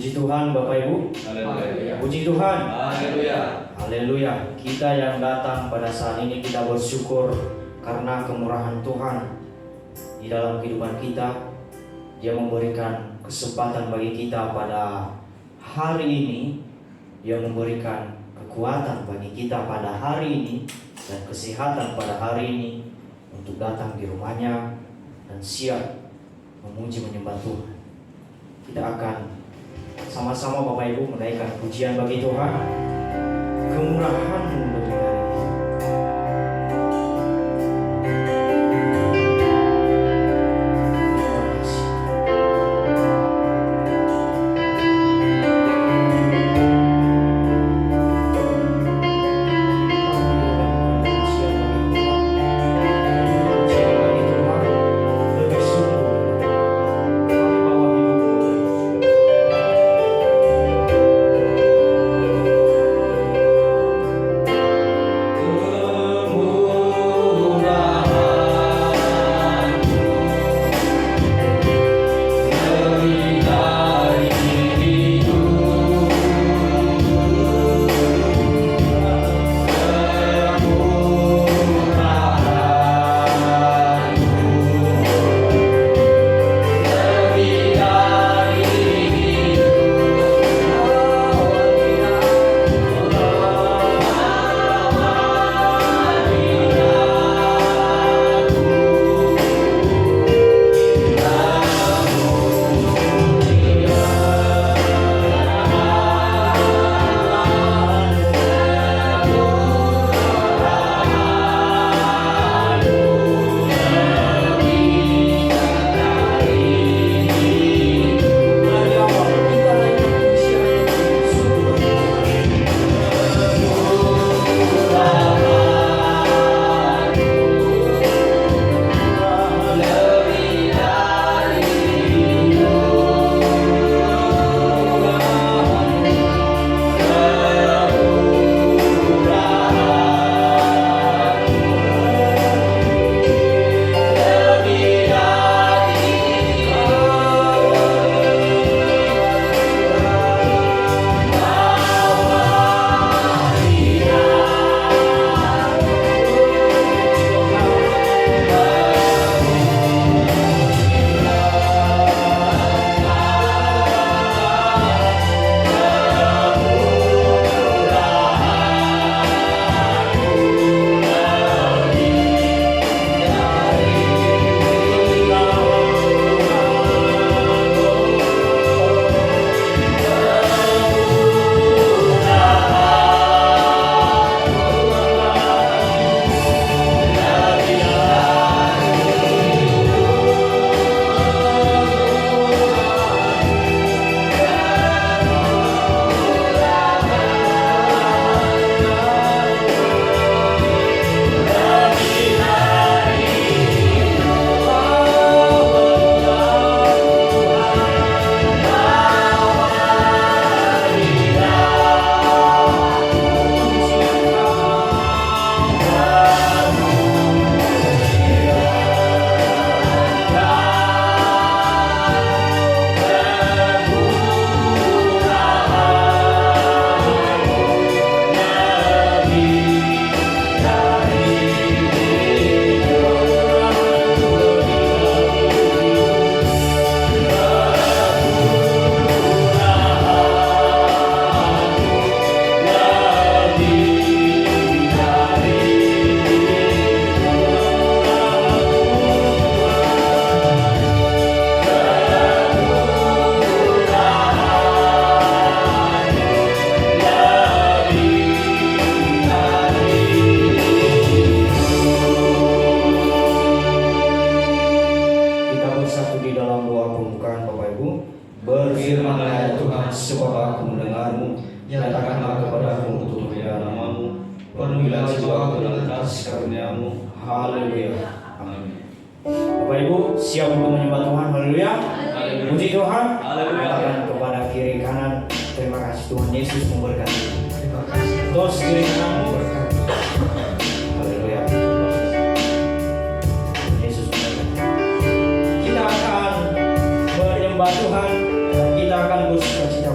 Puji Tuhan Bapak Ibu. Haleluya. Puji Tuhan. Haleluya. Haleluya. Kita yang datang pada saat ini kita bersyukur karena kemurahan Tuhan di dalam kehidupan kita. Dia memberikan kesempatan bagi kita pada hari ini. Dia memberikan kekuatan bagi kita pada hari ini dan kesehatan pada hari ini untuk datang di rumahnya dan siap memuji menyembah Tuhan. Kita akan sama-sama Bapak Ibu menaikkan pujian bagi Tuhan. Kemurahan-Mu lebih dari Tuhan, kita akan bersuka cita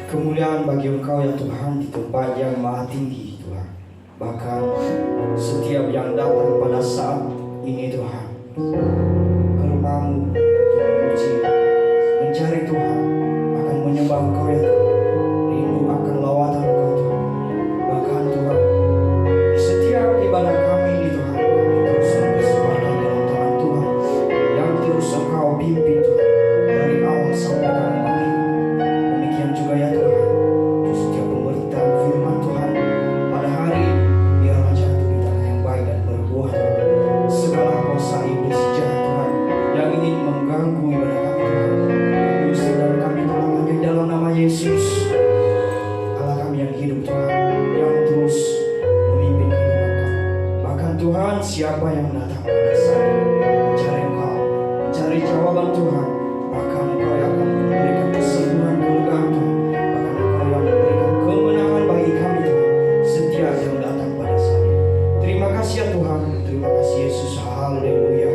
Kemuliaan bagi Engkau ya Tuhan di tempat yang maha tinggi Tuhan. Bahkan setiap yang datang pada saat ini Tuhan, ke rumah-Mu untuk memuji, mencari Tuhan, akan menyembah Engkau ya Tuhan, rindu akan lawatan Engkau Tuhan. Bahkan Tuhan, di setiap ibadah kami ini Tuhan, kami terus mempersembahkan dalam tangan Tuhan yang terus Engkau pimpin Tuhan, dari awal sampai kami akhir. Demikian juga ya Tuhan, untuk setiap pemberitaan firman Tuhan pada hari ini, biarlah jatuh di tanah yang baik dan berbuah Tuhan. Segala kuasa iblis jahat Tuhan yang ingin mengganggu ibadah kami Tuhan, kami usir dan kami tolak hanya dalam nama Yesus. Allah kami yang hidup Tuhan, yang terus memimpin kehidupan kami. Bahkan Tuhan, siapa yang datang pada saat ini mencari Engkau, mencari jawaban Tuhan, bahkan Engkau yang akan memberikan kesembuhan, kelegaan Tuhan. Bahkan Engkau yang memberikan kemenangan bagi kami Tuhan, setiap yang datang pada saat ini. Terima kasih ya Tuhan, terima kasih Yesus, haleluya,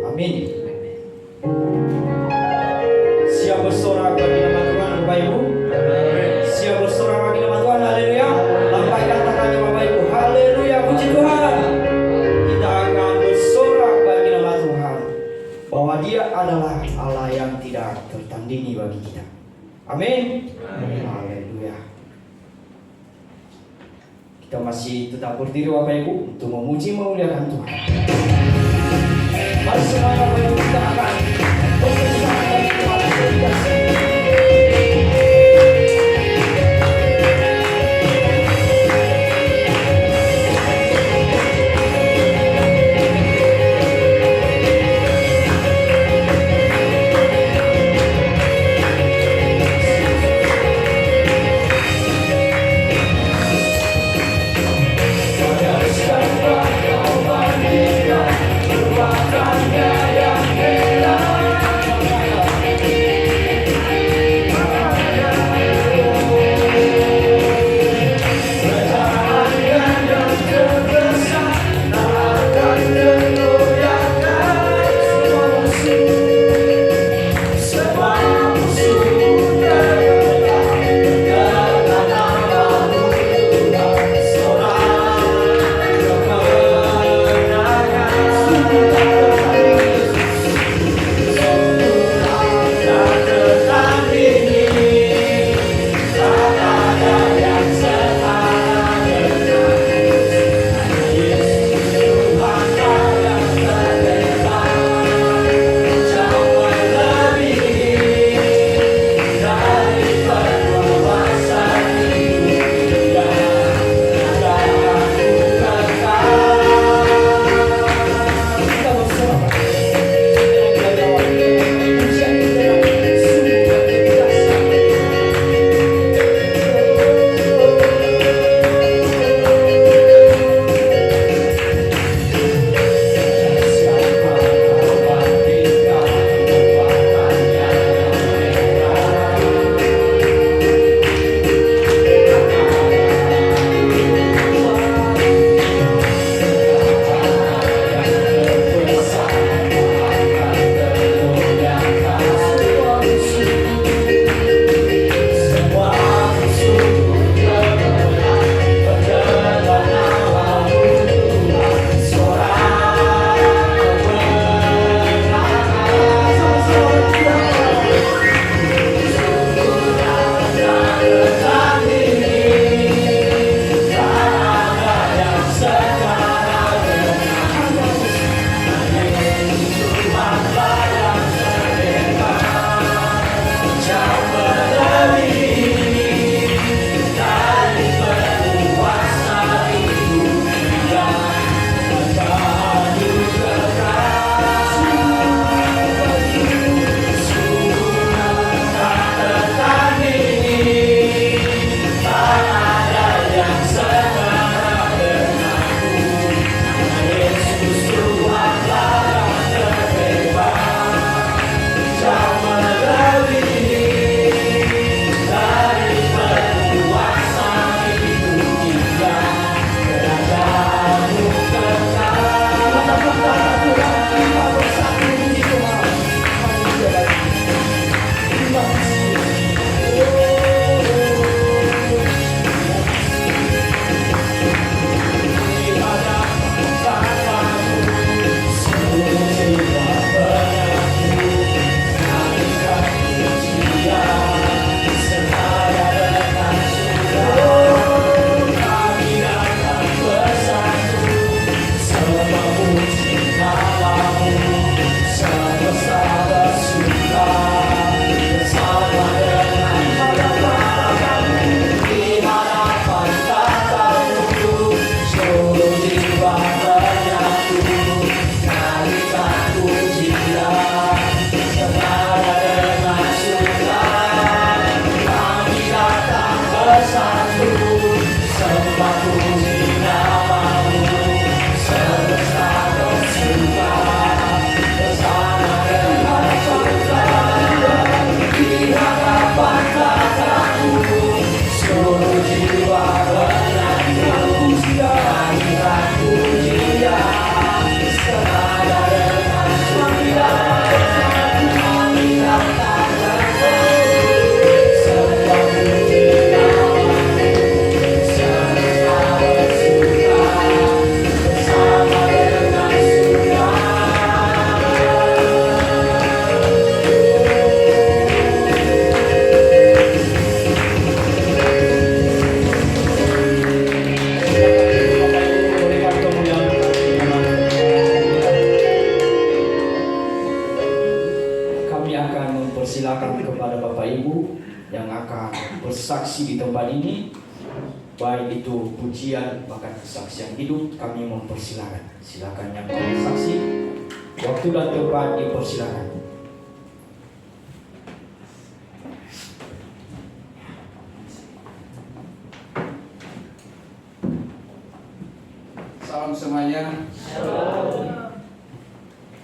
amin. Siap bersorak bagi nama Tuhan Bapak Ibu. Siap bersorak bagi nama Tuhan, haleluya. Lambaikan tangannya Bapak Ibu, haleluya, puji Tuhan. Kita akan bersorak bagi nama Tuhan, bahwa Dia adalah Allah yang tidak tertandingi bagi kita. Amin. Haleluya. Kita masih tetap berdiri Bapak Ibu untuk memuji memuliakan Tuhan. Mari semuanya Bapak Ibu, kita akan bersorak bagi Tuhan. Kau bangkitkan kekuatannya yang hilang. bersaksi di tempat ini, baik itu pujian bahkan kesaksian hidup, kami mempersilakan. Silakan yang mau bersaksi, waktu dan tempat dipersilakan. Salam semuanya.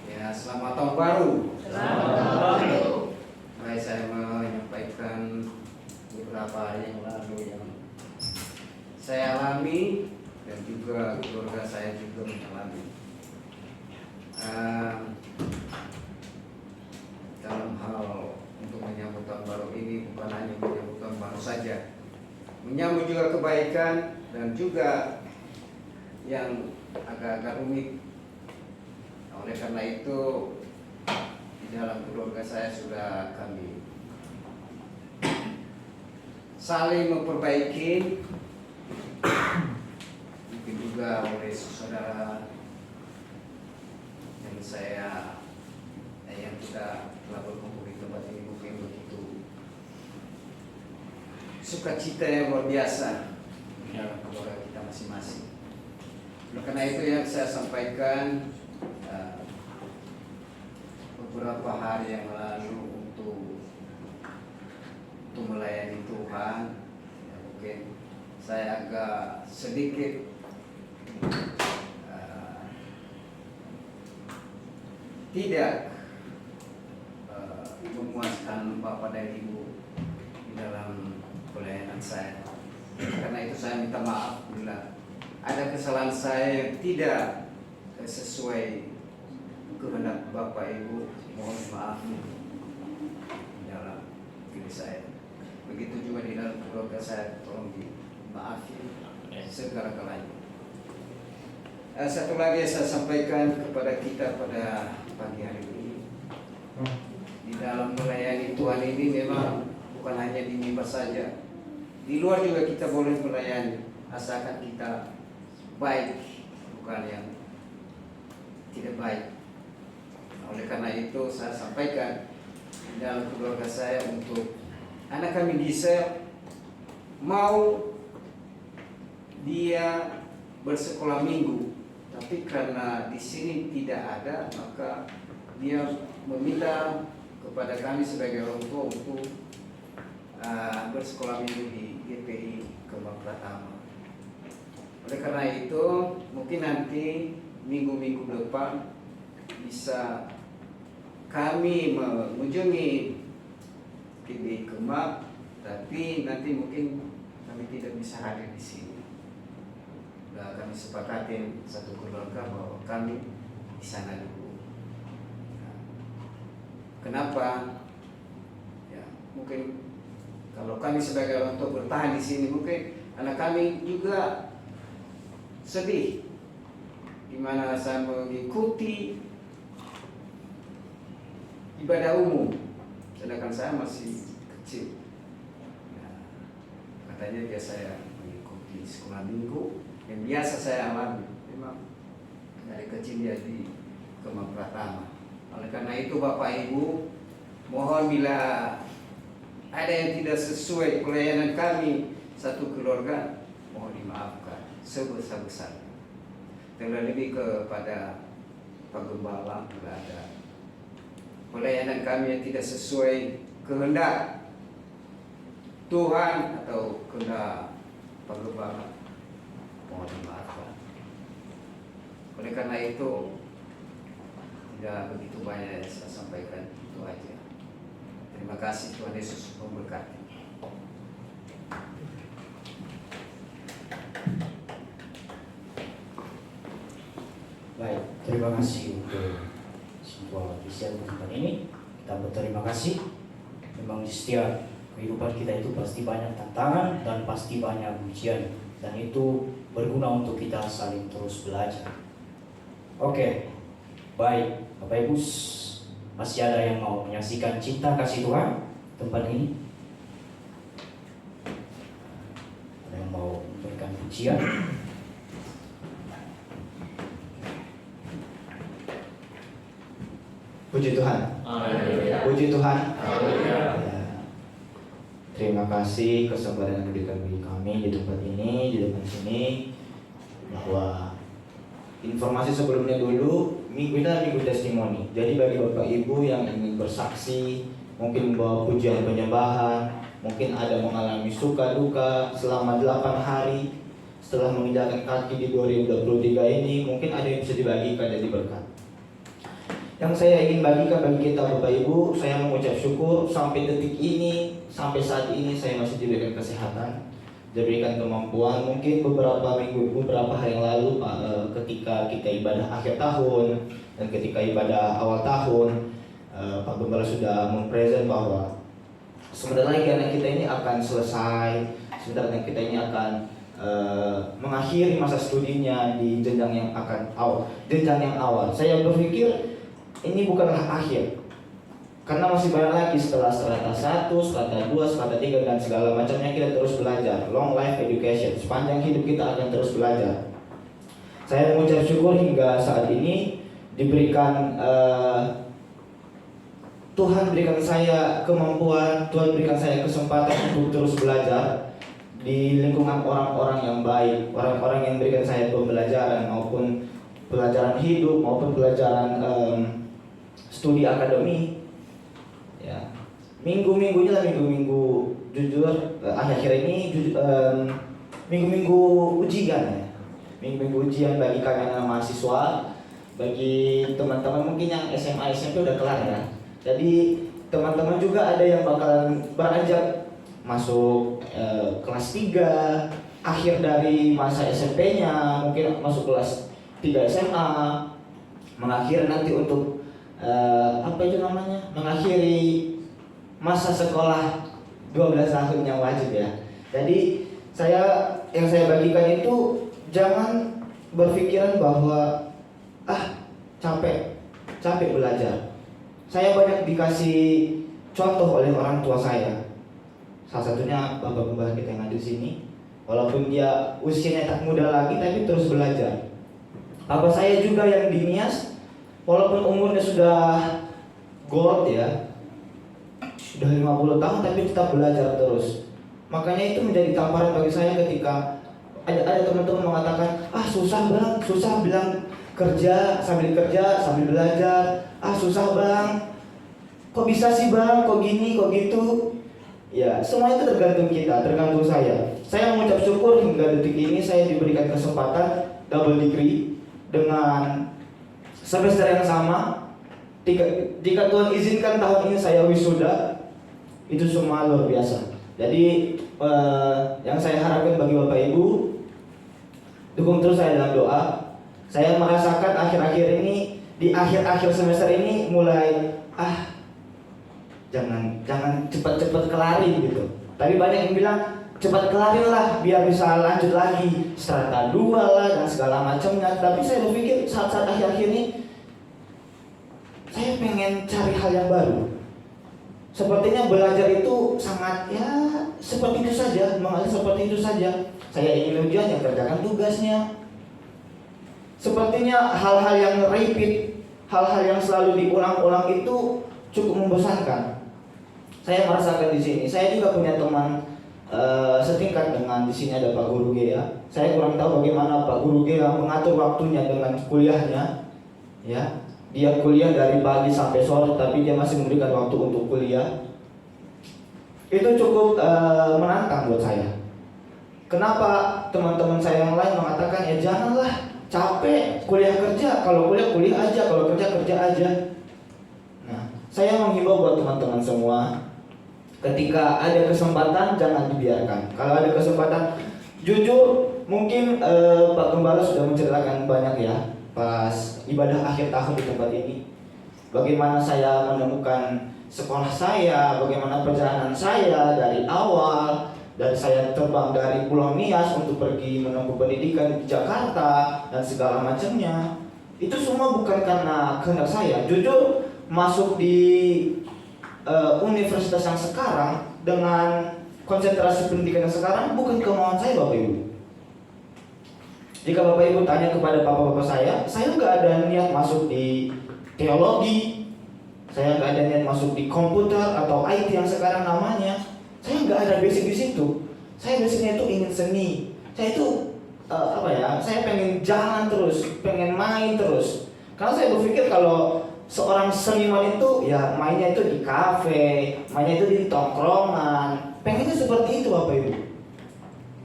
Ya, selamat tahun baru. Baik, saya menyampaikan beberapa hari yang lalu yang saya alami dan juga keluarga saya juga mengalami. Dalam hal untuk menyambut tahun baru ini, bukan hanya menyambut tahun baru saja, menyambut juga kebaikan dan juga yang agak-agak rumit. Oleh karena itu, di dalam keluarga saya sudah kami saling memperbaiki, mungkin juga oleh saudara yang kita telah berkumpul di tempat ini mungkin begitu sukacita yang luar biasa di dalam keluarga kita masing-masing. Karena itu yang saya sampaikan beberapa hari yang lalu untuk melayani Tuhan, ya mungkin saya agak sedikit tidak memuaskan Bapak dan Ibu di dalam pelayanan saya. Karena itu saya minta maaf bila ada kesalahan saya yang tidak sesuai kehendak Bapak Ibu, mohon maaf di dalam diri saya. Begitu juga di dalam keluarga saya, tolong dimaafi segala-galanya. Satu lagi saya sampaikan kepada kita pada pagi hari ini, di dalam melayani Tuhan ini memang bukan hanya di mimbar saja, di luar juga kita boleh melayani, asalkan kita baik, bukan yang tidak baik. Oleh karena itu saya sampaikan di dalam keluarga saya untuk anak kami bisa mau dia bersekolah minggu, tapi karena di sini tidak ada, maka dia meminta kepada kami sebagai orang tua untuk bersekolah minggu di GPI Kemang Pratama. Oleh karena itu, mungkin nanti minggu-minggu depan bisa kami mengunjungi GPI Kemang, tapi nanti mungkin kami tidak bisa hadir di sini. Sudah kami sepakatin satu keluarga bahwa kami di sana dulu. Kenapa? Ya, mungkin kalau kami sebagai orang tua bertahan di sini, mungkin anak kami juga sedih, di mana saya mengikuti ibadah umum, sedangkan saya masih kecil. Nah, katanya dia saya mengikuti sekolah minggu yang biasa saya alami. Memang dari kecil dia di Kemang Pratama. Oleh karena itu Bapak Ibu, mohon bila ada yang tidak sesuai pelayanan kami satu keluarga, mohon dimaafkan sebesar-besarnya. Terlebih kepada Pak Gembala, bila ada pelayanan kami yang tidak sesuai kehendak Tuhan atau kehendak Pak Gembala, mohon dimaafkan. Oleh karena itu tidak begitu banyak yang saya sampaikan, itu aja. Terima kasih, Tuhan Yesus memberkati. Baik, terima kasih untuk sebuah visian tempat ini. Kita berterima kasih. Memang di setiap kehidupan kita itu pasti banyak tantangan dan pasti banyak ujian, dan itu berguna untuk kita saling terus belajar. Oke, baik Bapak Ibu, masih ada yang mau menyaksikan cinta kasih Tuhan tempat ini? Ada yang mau memberikan pujian? Puji Tuhan. Puji Tuhan. Ya. Terima terima kasih kesempatan yang diberikan bagi kami di tempat ini, di depan sini, bahwa informasi sebelumnya dulu, minggu ini adalah minggu testimoni. Jadi bagi Bapak Ibu yang ingin bersaksi, mungkin membawa pujian penyembahan, mungkin ada mengalami suka duka selama 8 hari setelah menginjakkan kaki di 2023 ini, mungkin ada yang bisa dibagikan dan diberkat. Yang saya ingin bagikan bagi kita Bapak Ibu, saya mengucap syukur sampai detik ini, sampai saat ini saya masih diberikan kesehatan, diberikan kemampuan. Mungkin beberapa hari yang lalu ketika kita ibadah akhir tahun dan ketika ibadah awal tahun, Pak Gembala sudah mempresent bahwa sebentar lagi anak kita ini akan selesai, sebentar lagi kita ini akan mengakhiri masa studinya di jenjang yang awal. Saya berpikir ini bukanlah akhir, karena masih banyak lagi setelah strata 1, strata 2, strata 3 dan segala macamnya. Kita terus belajar, long life education, sepanjang hidup kita akan terus belajar. Saya mengucap syukur hingga saat ini diberikan Tuhan berikan saya kemampuan, Tuhan berikan saya kesempatan untuk terus belajar di lingkungan orang-orang yang baik, orang-orang yang berikan saya pembelajaran maupun pelajaran hidup maupun pelajaran studi akademi. Ya, minggu-minggunya lah minggu-minggu jujur akhir-akhir ini minggu-minggu ujian ya. Minggu-minggu ujian bagi kalian yang mahasiswa, bagi teman-teman mungkin yang SMA SMP udah kelar ya. Jadi teman-teman juga ada yang bakalan beranjak masuk kelas 3, akhir dari masa SMP-nya, mungkin masuk kelas 3 SMA, mengakhiri nanti untuk mengakhiri masa sekolah 12 tahun yang wajib ya. Jadi yang saya bagikan itu, jangan berpikiran bahwa capek belajar. Saya banyak dikasih contoh oleh orang tua saya. Salah satunya Bapak Gembala kita yang ada di sini. Walaupun dia usianya tak muda lagi, tapi terus belajar. Papa saya juga yang di Nias, walaupun umurnya sudah gold ya, sudah 50 tahun, tapi tetap belajar terus. Makanya itu menjadi tamparan bagi saya ketika ada teman-teman mengatakan, susah bilang kerja sambil belajar, susah bang, kok bisa sih bang, kok gini, kok gitu. Ya, semua itu tergantung kita, tergantung saya. Saya mengucap syukur hingga detik ini saya diberikan kesempatan double degree dengan semester yang sama. Jika Tuhan izinkan tahun ini saya wisuda, itu semua luar biasa. Jadi yang saya harapkan bagi Bapak Ibu, dukung terus saya dalam doa. Saya merasakan akhir-akhir ini, di akhir-akhir semester ini mulai jangan cepat-cepat kelarin gitu. Tapi banyak yang bilang cepat kelarin lah biar bisa lanjut lagi strata 2 lah dan segala macamnya. Tapi saya berpikir saat-saat akhir-akhir ini saya pengen cari hal yang baru. Sepertinya belajar itu sangat seperti itu saja, mengalir seperti itu saja. Saya ingin ujian yang kerjakan tugasnya. Sepertinya hal-hal yang repeat, hal-hal yang selalu diulang-ulang itu cukup membosankan. Saya merasakan di sini. Saya juga punya teman setingkat dengan di sini ada Pak Guru Gea. Saya kurang tahu bagaimana Pak Guru Gea mengatur waktunya dengan kuliahnya. Ya, dia kuliah dari pagi sampai sore, tapi dia masih memberikan waktu untuk kuliah. Itu cukup menantang buat saya. Kenapa teman-teman saya yang lain mengatakan janganlah capek kuliah kerja, kalau kuliah aja, kalau kerja aja. Nah, saya menghimbau buat teman-teman semua, ketika ada kesempatan jangan dibiarkan. Kalau ada kesempatan, jujur mungkin Pak Gembala sudah menceritakan banyak ya pas ibadah akhir tahun di tempat ini, bagaimana saya menemukan sekolah saya, bagaimana perjalanan saya dari awal. Dan saya terbang dari Pulau Nias untuk pergi menempuh pendidikan di Jakarta dan segala macamnya. Itu semua bukan karena kehendak saya. Jujur masuk di universitas yang sekarang dengan konsentrasi pendidikan yang sekarang bukan kemauan saya Bapak Ibu. Jika Bapak Ibu tanya kepada bapak-bapak saya nggak ada niat masuk di teologi, saya nggak ada niat masuk di komputer atau IT yang sekarang namanya. Saya nggak ada basic di situ. Saya basicnya itu ingin seni. Saya itu saya pengen jalan terus, pengen main terus. Karena saya berpikir kalau seorang seniman itu ya mainnya itu di kafe, mainnya itu di tongkrongan. Pengennya seperti itu Bapak Ibu.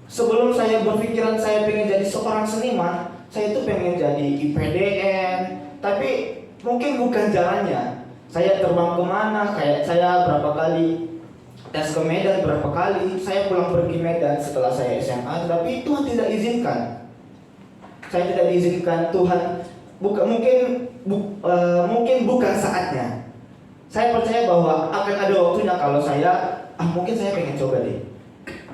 Sebelum saya berpikiran saya pengen jadi seorang seniman, saya itu pengen jadi IPDN. Tapi mungkin bukan jalannya. Saya terbang kemana, kayak saya berapa kali tes ke Medan, berapa kali saya pulang pergi Medan setelah saya SMA, tapi Tuhan tidak izinkan. Saya tidak diizinkan Tuhan, mungkin bukan saatnya. Saya percaya bahwa akan ada waktunya kalau saya, mungkin saya pengen coba deh.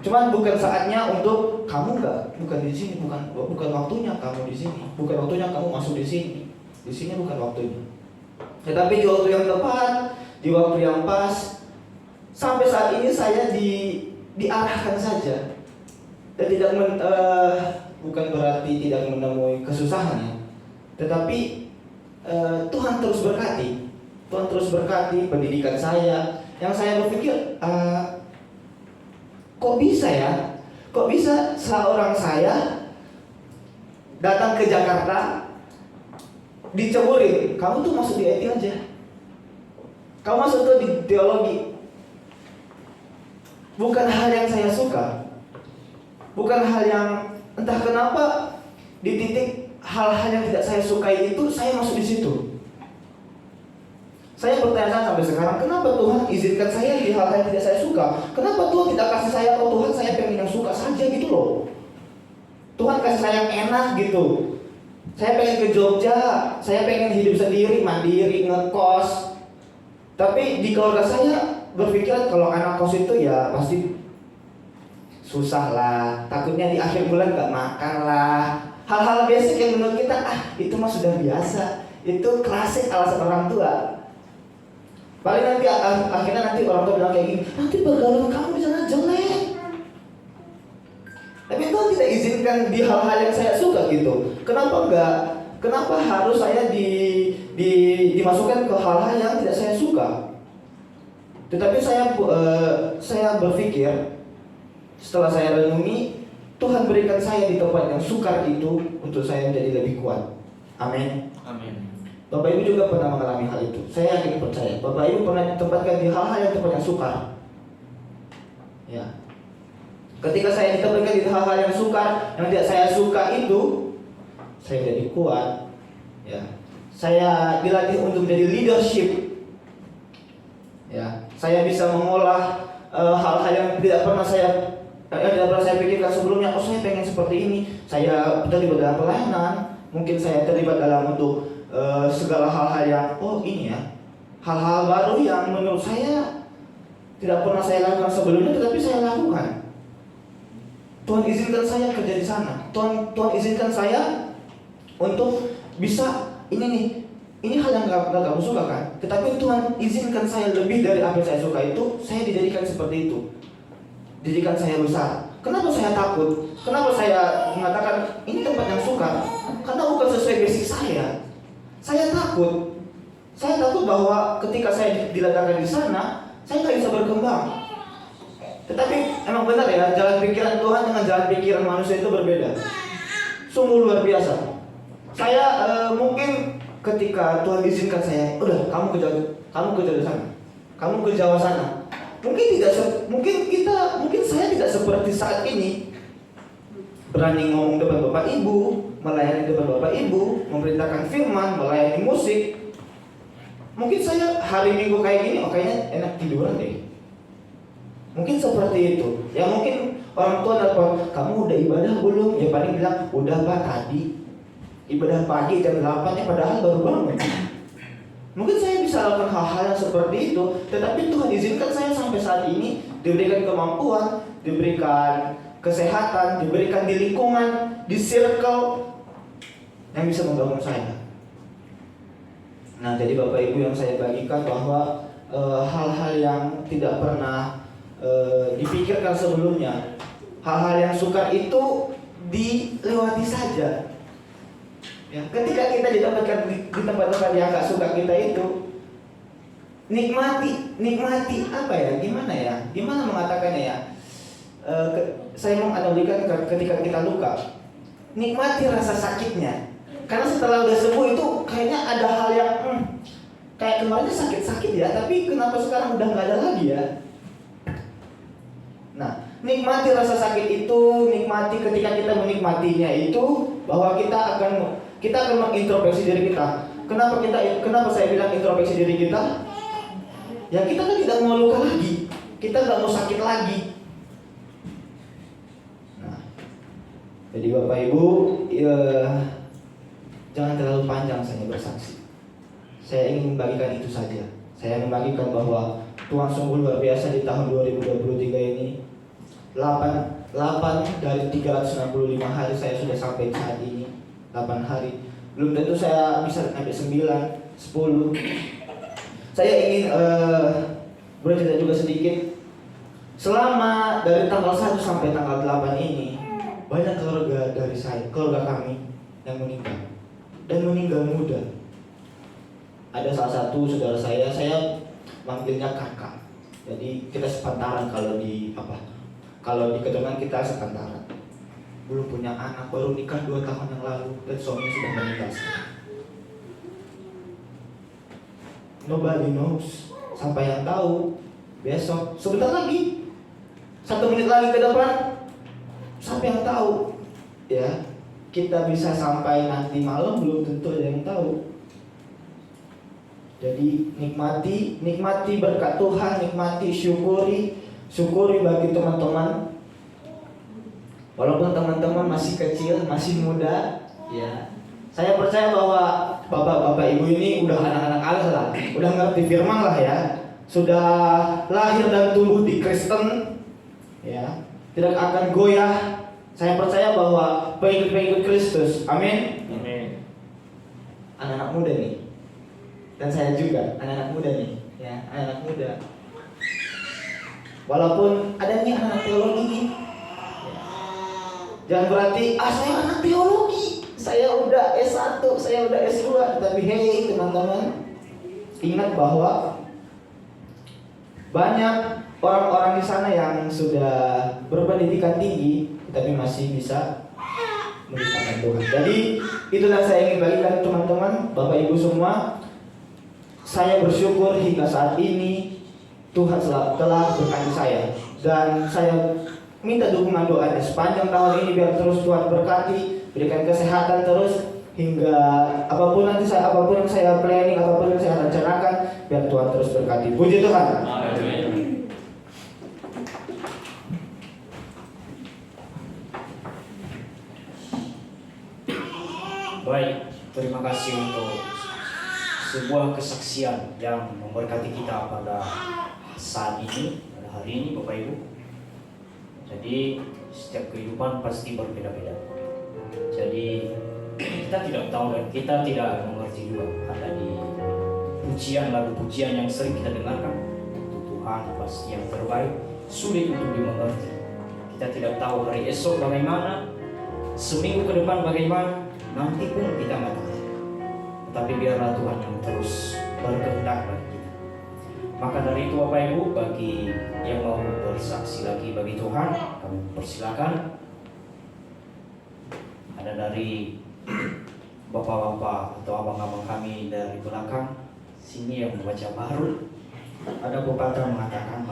Cuman bukan saatnya untuk kamu bukan di sini, bukan waktunya kamu di sini, bukan waktunya kamu masuk di sini bukan waktunya. Tetapi di waktu yang tepat, di waktu yang pas, sampai saat ini saya diarahkan saja dan bukan berarti tidak menemui kesusahan ya, tetapi Tuhan terus berkati pendidikan saya. Yang saya berpikir kok bisa seorang saya datang ke Jakarta diceburin, kamu tuh masuk di IT aja, kamu masuk tuh di teologi. Bukan hal yang saya suka, bukan hal yang entah kenapa di titik hal-hal yang tidak saya sukai itu saya masuk di situ. Saya bertanya sampai sekarang, kenapa Tuhan izinkan saya di hal-hal yang tidak saya suka? Kenapa Tuhan tidak kasih saya, Tuhan saya pengen yang suka saja gitu loh. Tuhan kasih saya yang enak gitu. Saya pengen ke Jogja, saya pengen hidup sendiri, mandiri, ngekos. Tapi di keluarga saya berpikiran kalau anak kos itu ya pasti susah lah, takutnya di akhir bulan gak makan lah. Hal-hal basic yang menurut kita itu mah sudah biasa, itu klasik alasan orang tua. Paling nanti akhirnya orang tua bilang kayak gini, nanti pergaulan kamu di sana jelek. Tapi Tuhan tidak izinkan di hal-hal yang saya suka gitu. Kenapa enggak? Kenapa harus saya dimasukkan ke hal-hal yang tidak saya suka? Tetapi saya berpikir setelah saya renungi, Tuhan berikan saya di tempat yang sukar itu untuk saya menjadi lebih kuat. Amin. Amin. Bapak Ibu juga pernah mengalami hal itu. Saya yakin percaya. Bapak Ibu pernah ditempatkan di hal-hal yang tempat yang sukar. Ya. Ketika saya ditempatkan di hal-hal yang sukar, yang tidak saya suka itu, saya jadi kuat. Ya. Saya dilatih untuk menjadi leadership. Ya. Saya bisa mengolah hal-hal yang tidak pernah saya pikirkan sebelumnya. Saya pengen seperti ini. Saya terlibat dalam pelayanan. Mungkin saya terlibat dalam untuk segala hal-hal yang ini ya, hal-hal baru yang menurut saya tidak pernah saya lakukan sebelumnya, tetapi saya lakukan. Tuhan izinkan saya kerja di sana. Tuhan izinkan saya untuk bisa ini hal yang gak kamu suka kan, tetapi Tuhan izinkan saya lebih dari apa yang saya suka itu. Saya dijadikan seperti itu. Didikan saya besar. Kenapa saya takut? Kenapa saya mengatakan ini tempat yang sukar? Karena bukan sesuai basic saya. Saya takut. Saya takut bahwa ketika saya diletakkan di sana, saya nggak bisa berkembang. Tetapi emang benar ya, jalan pikiran Tuhan dengan jalan pikiran manusia itu berbeda. Sungguh luar biasa. Saya mungkin ketika Tuhan izinkan saya, udah kamu kerja di sana, kamu ke Jawa sana. Mungkin saya tidak seperti saat ini berani ngomong depan Bapak Ibu, melayani depan Bapak Ibu, memerintahkan firman, melayani musik. Mungkin saya hari Minggu kayak gini, kayaknya enak tiduran deh. Mungkin seperti itu. Ya mungkin orang tua dapat, kamu udah ibadah belum? Ya paling bilang, udah Pak tadi. Ibadah pagi jam 8, padahal baru bangun. Mungkin saya bisa lakukan hal-hal yang seperti itu, tetapi Tuhan izinkan saya sampai saat ini diberikan kemampuan, diberikan kesehatan, diberikan di lingkungan, di circle yang bisa membangun saya. Nah, jadi Bapak Ibu yang saya bagikan bahwa hal-hal yang tidak pernah dipikirkan sebelumnya, hal-hal yang sukar itu dilewati saja. Ya, ketika kita ditempatkan di tempat-tempat yang gak suka kita itu, nikmati apa ya? Gimana mengatakannya ya? Saya mau analogikan ketika kita luka, nikmati rasa sakitnya. Karena setelah udah sembuh itu kayaknya ada hal yang kayak kemarin sakit ya, tapi kenapa sekarang udah nggak ada lagi ya? Nah, nikmati rasa sakit itu, nikmati ketika kita menikmatinya itu bahwa kita akan mengintrospeksi diri kita. Kenapa saya bilang introspeksi diri kita? Ya kita kan tidak mau luka lagi, kita nggak mau sakit lagi. Nah, jadi Bapak Ibu, ya, jangan terlalu panjang saya bersaksi. Saya ingin membagikan itu saja. Saya membagikan bahwa Tuhan sungguh luar biasa di tahun 2023 ini. 8 dari 365 hari saya sudah sampai saat ini. 8 hari. Belum tentu saya bisa sampai 9, 10. Saya ingin bercerita juga sedikit. Selama dari tanggal 1 sampai tanggal 8 ini, banyak keluarga kami yang meninggal. Dan meninggal muda. Ada salah satu saudara saya manggilnya kakak. Jadi kita sepantaran kalau di keturunan kita sepantaran. Belum punya anak, baru nikah 2 tahun yang lalu dan suaminya sudah meninggal. Nobody knows. Sampai yang tahu besok, sebentar lagi, 1 menit lagi ke depan, sampai yang tahu. Ya, kita bisa sampai nanti malam belum tentu ada yang tahu. Jadi nikmati berkat Tuhan, nikmati, syukuri bagi teman-teman. Walaupun teman-teman masih kecil, masih muda, ya. Saya percaya bahwa bapak-bapak ibu ini udah anak-anak Allah lah, udah ngerti firman lah ya, sudah lahir dan tumbuh di Kristen, ya, tidak akan goyah. Saya percaya bahwa pengikut-pengikut Kristus, amin. Amin. Anak-anak muda nih, dan saya juga anak-anak muda nih, ya, anak-anak muda. Walaupun ada nih anak teologi nih, jangan berarti saya anak teologi, saya udah S1, saya udah S2. Tapi hey teman-teman, ingat bahwa banyak orang-orang di sana yang sudah berpendidikan tinggi tapi masih bisa melupakan Tuhan. Jadi itulah saya ingin bagikan teman-teman, Bapak Ibu semua. Saya bersyukur hingga saat ini Tuhan telah berkati saya, dan saya minta dukungan doanya sepanjang tahun ini biar terus Tuhan berkati, berikan kesehatan terus hingga apapun yang saya planning, apapun yang saya rencanakan, biar Tuhan terus berkati. Puji Tuhan. Amin. Baik, terima kasih untuk sebuah kesaksian yang memberkati kita pada saat ini, pada hari ini, Bapak Ibu. Jadi setiap kehidupan pasti berbeda-beda. Jadi kita tidak tahu dan kita tidak mengerti juga. Ada di lagu pujian yang sering kita dengarkan, untuk Tuhan pasti yang terbaik, sulit untuk dimengerti. Kita tidak tahu hari esok bagaimana, seminggu ke depan bagaimana, nanti pun kita nggak tahu. Tapi biarlah Tuhan yang terus berkehendak bagi kita. Maka dari itu Bapak Ibu, bagi yang mau bersaksi lagi bagi Tuhan, kami persilakan. Ada dari bapak-bapak atau abang-abang kami dari belakang sini yang membaca baru. Ada pepatah mengatakan,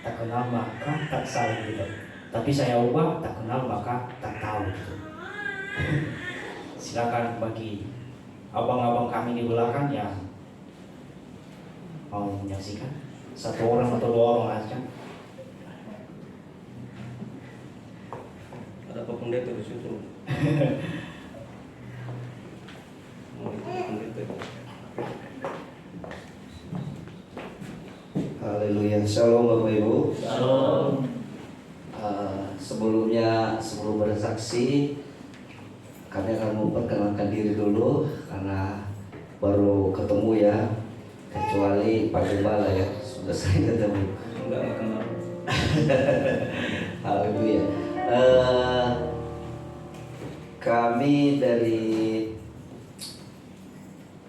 tak kenal maka tak sayang gitu. Tapi saya ubah, tak kenal maka tak tahu gitu. Silakan bagi abang-abang kami di belakang yang mau menyaksikan, 1 orang atau 2 orang aja. Ada Pak Pendeta di situ. Mau itu Pak Pendeta. Haleluya, shalom Bapak Ibu. Shalom. Sebelum bersaksi, kami akan memperkenalkan diri dulu karena baru ketemu ya, kecuali Pak Gembala ya, sudah sering ketemu. Enggak kenal. Haleluya. Kami dari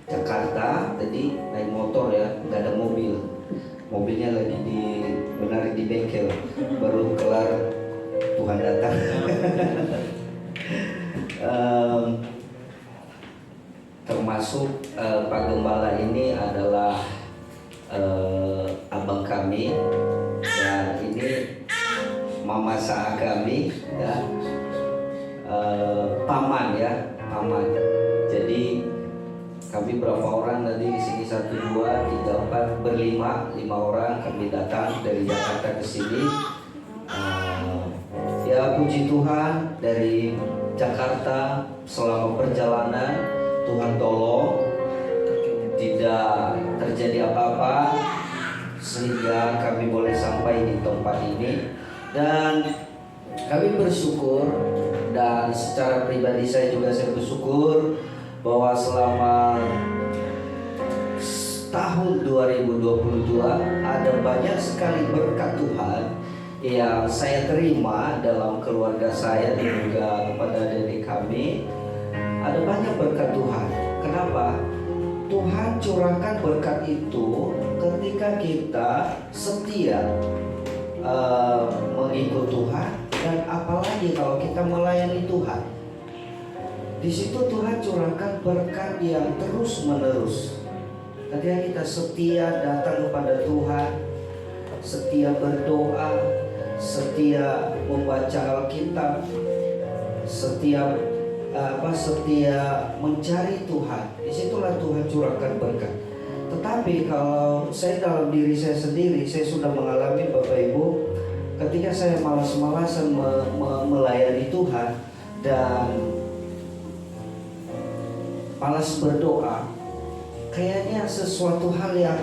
Jakarta tadi naik motor ya, nggak ada mobil. mobilnya lagi benar di bengkel, baru kelar Tuhan datang. Termasuk Pak Gembala ini adalah abang kami, dan ini mama sah kami, ya, paman ya, paman. Jadi kami berapa orang tadi di sini? 1, 2, 3, 4, berlima, 5 orang kami datang dari Jakarta ke sini. Ya puji Tuhan, dari Jakarta selama perjalanan Tuhan tolong tidak terjadi apa-apa sehingga kami boleh sampai di tempat ini, dan kami bersyukur, dan secara pribadi saya bersyukur bahwa selama tahun 2022 ada banyak sekali berkat Tuhan yang saya terima dalam keluarga saya dan juga kepada adik kami. Ada banyak berkat Tuhan. Kenapa? Tuhan curahkan berkat itu ketika kita setia mengikut Tuhan, dan apalagi kalau kita melayani Tuhan. Di situ Tuhan curahkan berkat yang terus menerus. Ketika kita setia datang kepada Tuhan, setia berdoa, setia membaca Alkitab, setia mencari Tuhan, disitulah Tuhan curahkan berkat. Tetapi kalau saya dalam diri saya sendiri, saya sudah mengalami Bapak Ibu, ketika saya malas-malasan melayani Tuhan dan malas berdoa, kayaknya sesuatu hal yang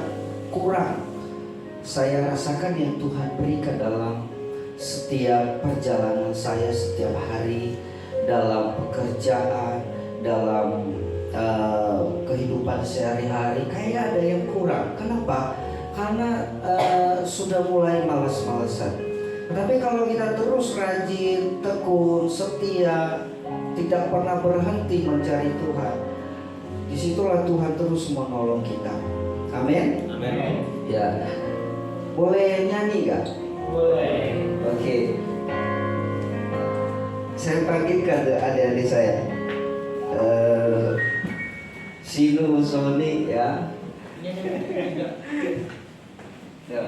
kurang saya rasakan yang Tuhan berikan dalam setiap perjalanan saya setiap hari, dalam pekerjaan, dalam kehidupan sehari-hari. Kayak ada yang kurang. Kenapa? Karena sudah mulai malas-malasan. Tetapi kalau kita terus rajin, tekun, setia, tidak pernah berhenti mencari Tuhan, disitulah Tuhan terus menolong kita. Amin. Amin. Ya, boleh nyanyi gak? Boleh. Oke. Saya panggilkan adik-adik saya, Sinu, Sony, ya. Ya.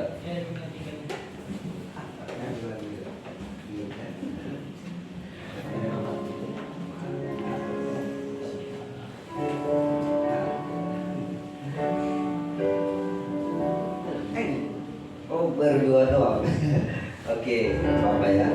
Oh, berdua doang. Oke, apa ya?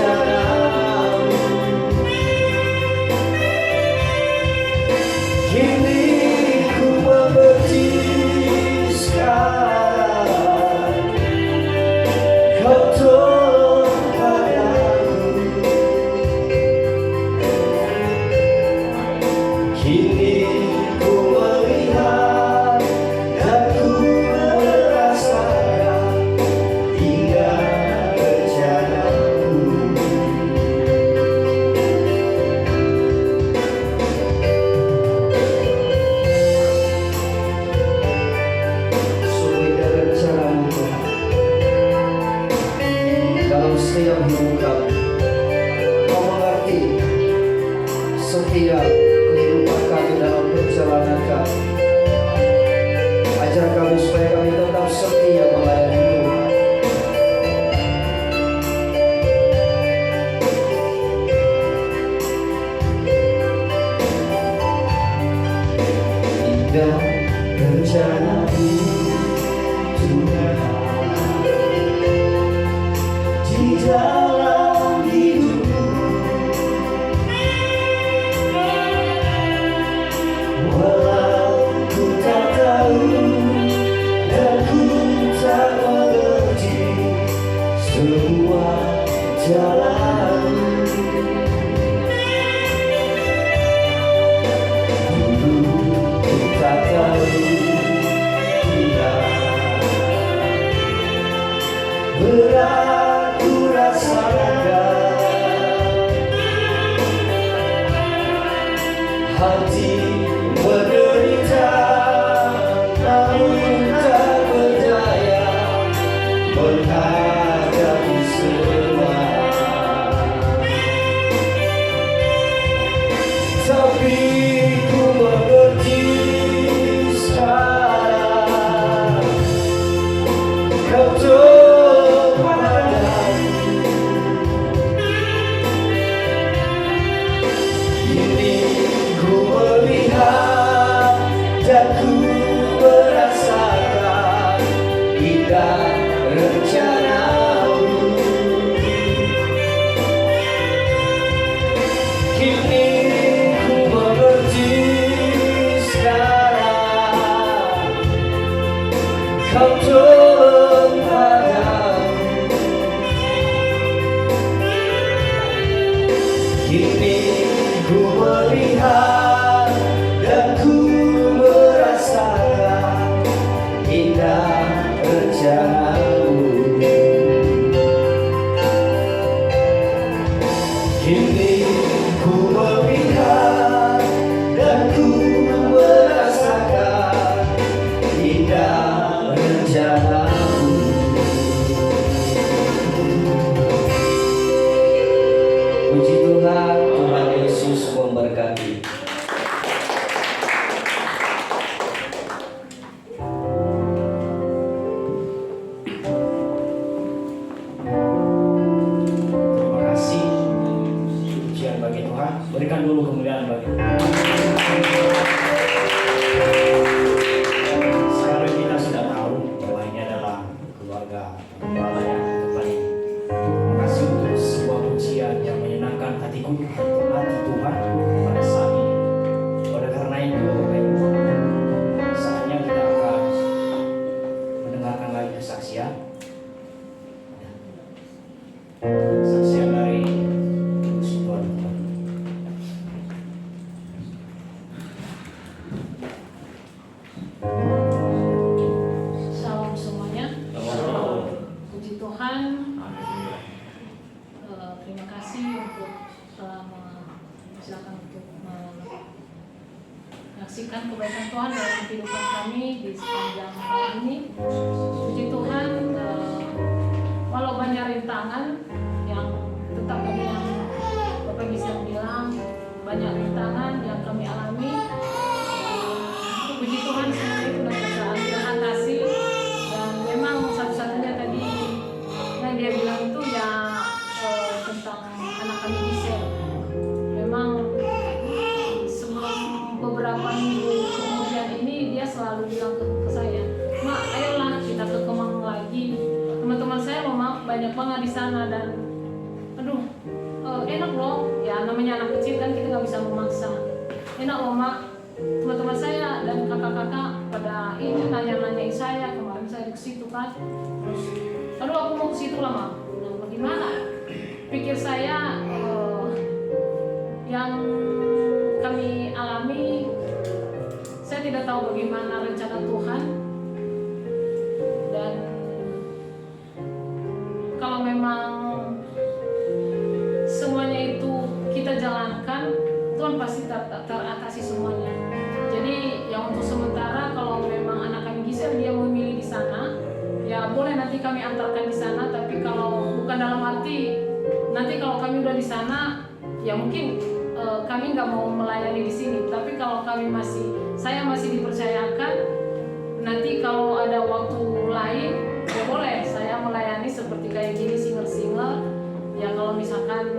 rencanamu. Kini ku mengerti sekarang, kau tolong padaku. Kini ku melihat dan ku merasakan hingga rencanamu. Sungguh indah rencanamu Tuhan dalam setiap hidup kami. Kau mengerti setiap kehidupan kami dalam perjalanan kami. Ajar kami supaya kami tetap setia melayani Tuhan. Indah rencanamu Tuhan di dalam hidupku. Walau ku tak tahu dan ku tak mengerti semua jalan. Dulu ku tak tahu bila berat ku rasakan, hati menderita namun tak berdaya menghadapi semua. Tapi ku mengerti sekarang, kau tolong padaku. Kini ku melihat dan ku merasakan indah rencanamu. Kini ku mengerti sekarang, kau tolong padaku. Kini ku melihat dan ku merasakan indah rencanamu. Kini ku melihat dan ku merasakan indah rencanamu. Puji Tuhan, Tuhan Yesus memberkati. Terima kasih. Pujian bagi Tuhan. Berikan dulu kemuliaan bagi Tuhan. Sekarang kita sudah tahu bahwa ini adalah keluarga gembala yang terbaik. Terima kasih untuk sebuah pujian yang menyenangkan hatiku, hati Tuhan pada saat ini. Oleh karena itu, Bapak Ibu, saatnya kita akan mendengarkan lagi kesaksian. Kesaksian dari Tuhan. Shalom semuanya. Puji Tuhan. Terima kasih untuk telah mengusahakan untuk menyaksikan kebaikan Tuhan dalam kehidupan kami di sepanjang tahun ini. Puji Tuhan, walau banyak rintangan yang tetap tadi yang Bapak bisa bilang, banyak rintangan yang kami alami. Puji Tuhan semua itu sudah bisa kita atasi, dan memang satu-satunya tadi yang dia bilang itu ya tentang anak kami Gisel. Memang sebelum beberapa minggu kemudian ini dia selalu bilang ke saya, "Mak, ayolah kita ke Kemang lagi. Teman-teman saya mau banyak banget di sana," dan aduh enak loh, ya namanya anak kecil kan kita nggak bisa memaksa. Enak loh mak, teman-teman saya dan kakak-kakak pada ini nanya-nanyain saya, kemarin saya di situ kan. Terus, aduh aku mau ke situ lah mak. Nah, bagaimana? Pikir saya yang kami alami, saya tidak tahu bagaimana rencana Tuhan. Dan kalau memang semuanya itu kita jalankan, Tuhan pasti teratasi semuanya. Jadi yang untuk sementara kalau memang anak kami Gisel dia memilih di sana, ya boleh nanti kami antarkan di sana. Tapi kalau bukan dalam arti nanti kalau kami udah di sana, ya mungkin kami nggak mau melayani di sini. Tapi kalau saya masih dipercayakan, nanti kalau ada waktu lain, ya boleh saya melayani seperti kayak gini single. Ya kalau misalkan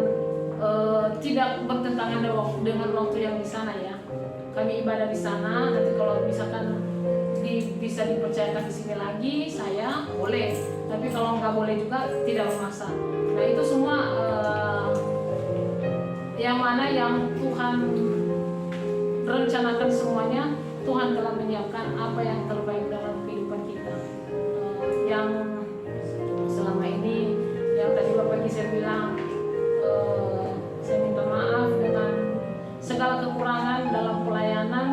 tidak bertentangan dengan waktu yang di sana ya. Kami ibadah di sana, nanti kalau misalkan bisa dipercayakan di sini lagi, saya boleh. Tapi kalau nggak boleh juga tidak memaksa. Nah itu semua yang mana yang Tuhan rencanakan semuanya, Tuhan telah menyiapkan apa yang terbaik dalam kehidupan kita. Yang selama ini, yang tadi Bapak Gisel bilang, saya minta maaf dengan segala kekurangan dalam pelayanan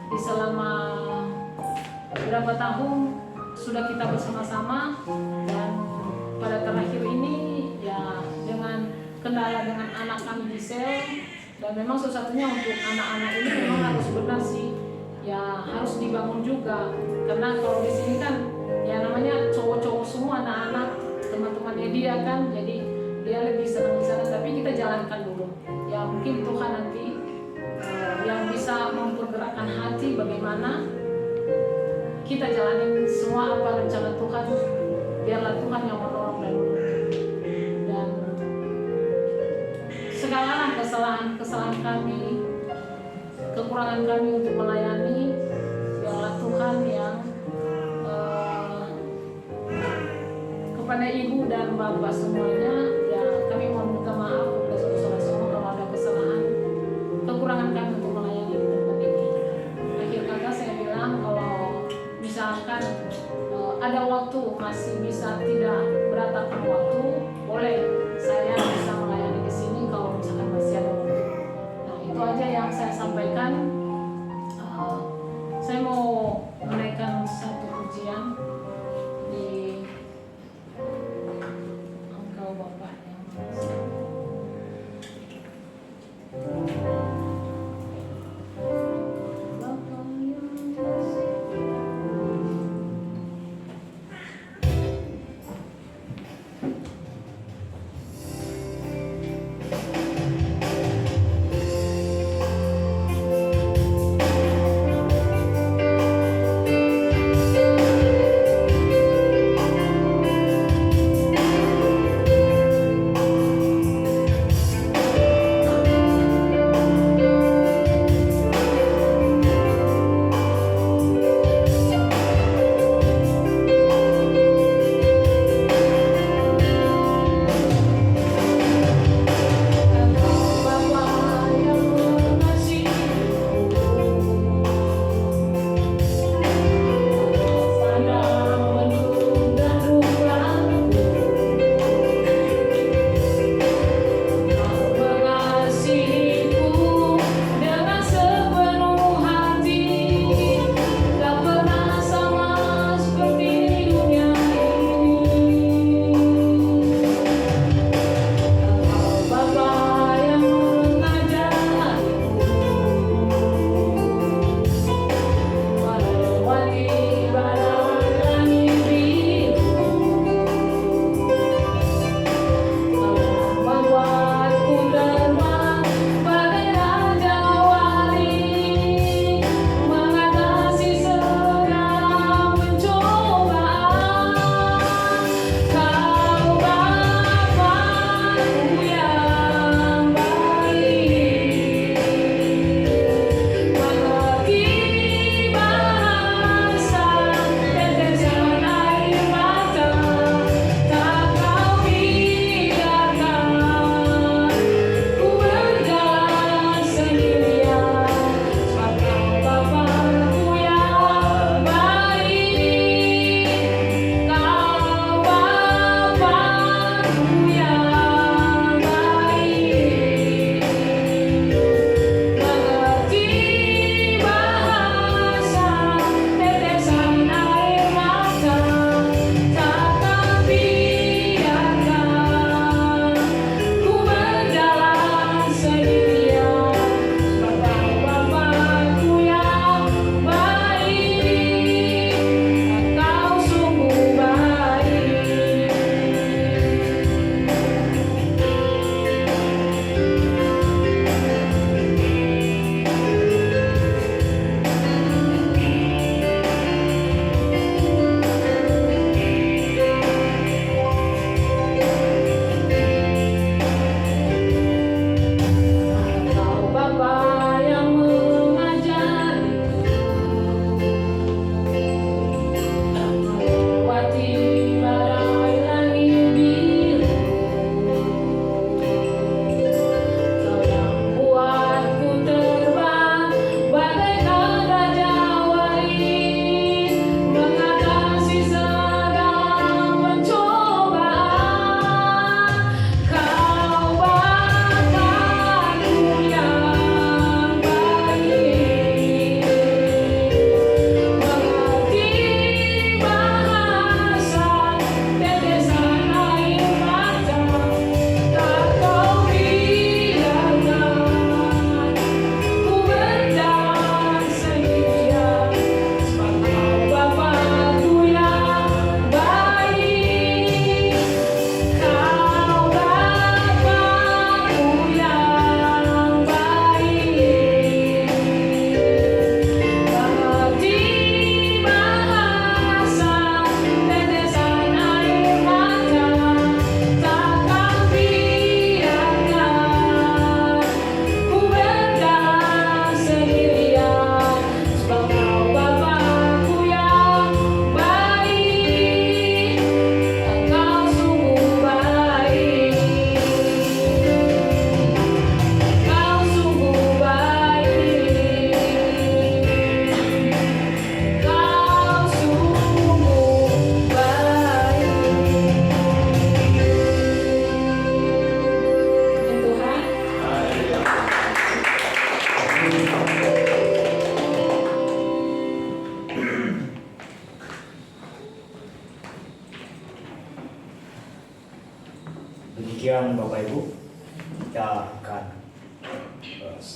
di selama berapa tahun sudah kita bersama-sama, dan pada terakhir ini ya dengan kendala dengan anak kami Gisel, dan memang satu-satunya untuk anak-anak ini memang harus benar sih, ya harus dibangun juga, karena kalau di sini kan ya namanya cowok-cowok semua anak-anak teman-temannya dia kan, jadi dia lebih senang di sana. Tapi kita jalankan dulu, ya mungkin Tuhan nanti yang bisa mempergerakkan hati bagaimana kita jalanin semua apa rencana Tuhan, biarlah Tuhan yang menolong dan segala kesalahan kami, kekurangan kami untuk melayani, biarlah Tuhan yang kepada ibu dan bapak semuanya, ya kami mau minta maaf kepada saudara semua kalau ada kesalahan, kekurangan kami untuk melayani di tempat ini. Akhir kata saya bilang kalau misalkan ada waktu masih bisa tidak berantakan waktu, boleh saya bisa melayani di sini kalau misalkan masih ada waktu. Nah itu aja yang saya sampaikan. Saya mau menaikkan satu pujian di Engkau Bapa yang Maha Esa.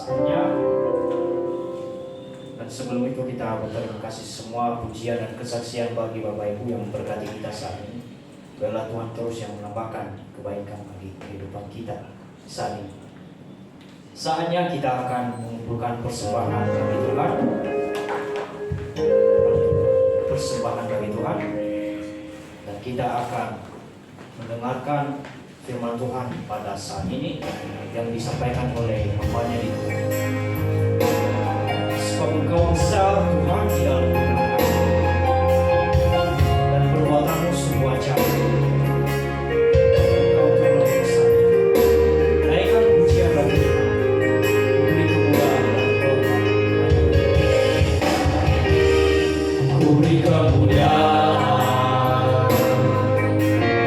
saatnya. Dan sebelum itu kita berterima kasih semua pujian dan kesaksian bagi Bapak Ibu yang memberkati kita saat ini. Biarlah Tuhan terus yang menambahkan kebaikan bagi kehidupan kita saat ini. Saatnya kita akan mengumpulkan persembahan bagi Tuhan. Persembahan bagi Tuhan. Dan kita akan mendengarkan firman Tuhan pada saat ini yang disampaikan oleh hamba-Nya di Tuhan. Sebab Engkau besar Tuhan di dalam kebenaran dan perbuatanmu sungguh ajaib. Engkau terlebih besar. Naikkan pujian bagi Tuhan. Beri kemuliaan dan hormat. Ku beri kemuliaan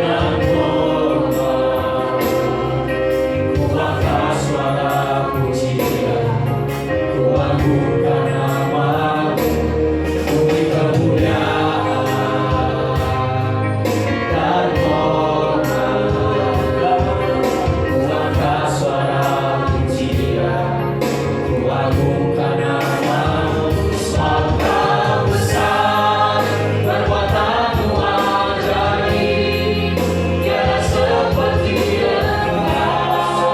dan hormat. Ku angkat suara pujian. Ku agungkan nama-Mu. Ku beri kemuliaan dan hormat. Ku angkat suara pujian. Ku agungkan nama-Mu. Sebab Kau besar, perbuatan-Mu ajaib. Tiada seperti Engkau,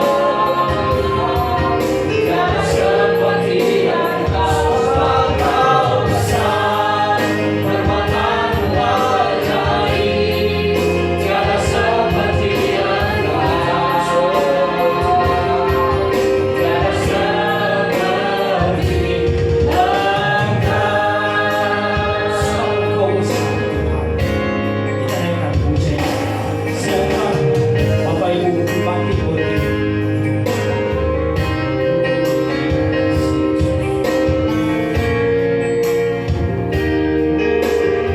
tiada seperti Engkau. Sebab Kau besar, perbuatan-Mu ajaib. Tiada seperti Engkau, tiada seperti Engkau. Sebab Engkau besar Tuhan. Kita naikkan pujian. Silakan Bapak Ibu bangkit berdiri.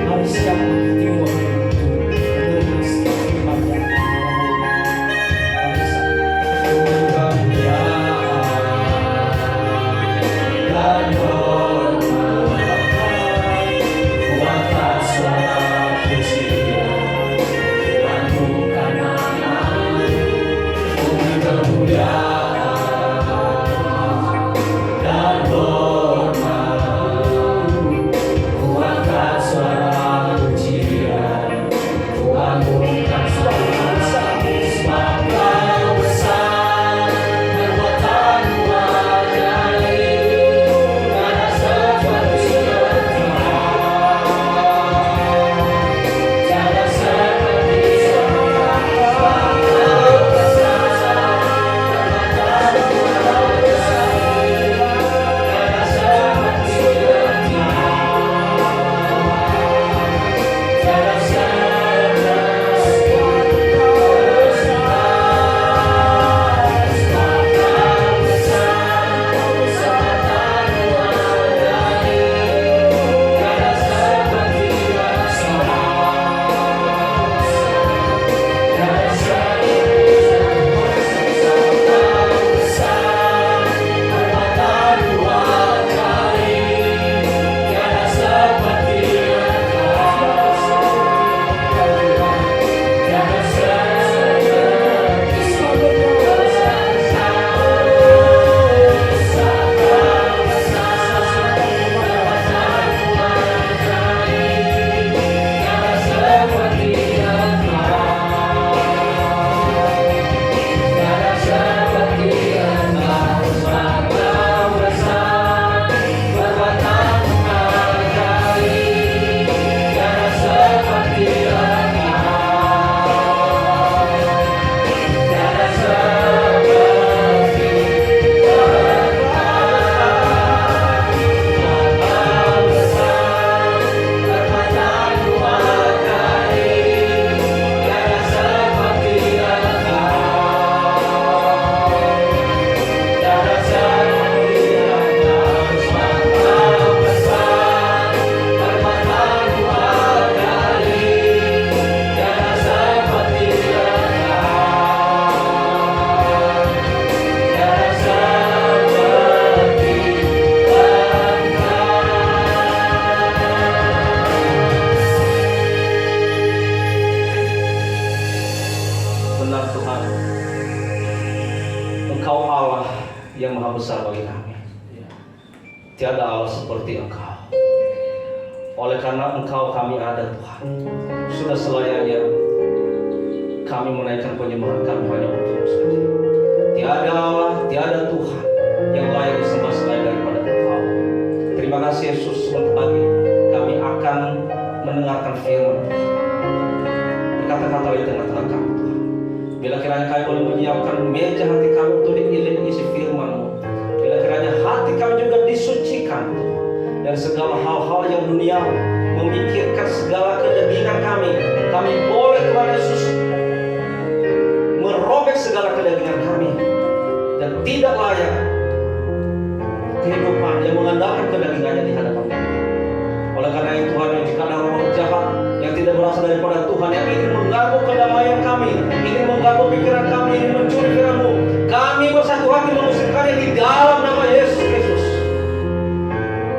Mari siap mengikuti Bapak Ibu menerima setiap firman yang bangsa. Dan hormat, kuatkan suara pujian, kuagungkan nama-Mu. Ku beri kemuliaan dan hormat, kuatkan suara pujian, kuagungkan suara. Sebab Kau besar, perbuatan-Mu ajaib. Tiada seperti Engkau, tiada seperti Engkau. Sebab Kau besar, perbuatan-Mu ajaib. Tiada seperti Engkau, tiada yang maha besar bagi kami. Tiada Allah seperti Engkau. Oleh karena Engkau kami ada Tuhan. Sudah selayaknya kami menaikkan penyembahan kami hanya untuk saja. Tiada Allah, tiada Tuhan yang layak disembah selain daripada Engkau. Terima kasih Yesus, sebentar lagi kami akan mendengarkan firman. Berkata-kata di tengah-tengah kami Tuhan. Bila kiranya kami boleh menyiapkan meja hati kami untuk diisi firman-Mu. Bila kiranya hati kami juga disucikan Tuhan, dari segala hal-hal yang duniawi, memikirkan segala kedagingan kami. Kami boleh Tuhan Yesus merobek segala kedagingan kami dan tidak layak kehidupan yang mengandalkan kedagingannya di hadapan kami. Oleh karena itu Tuhan, yang jika ada roh jahat yang tidak berasal daripada Tuhan, yang ingin mengganggu kedamaian kami, ingin mengganggu pikiran kami, ingin mencuri firman-Mu, kami bersatu hati mengusirkannya di dalam nama Yesus Kristus.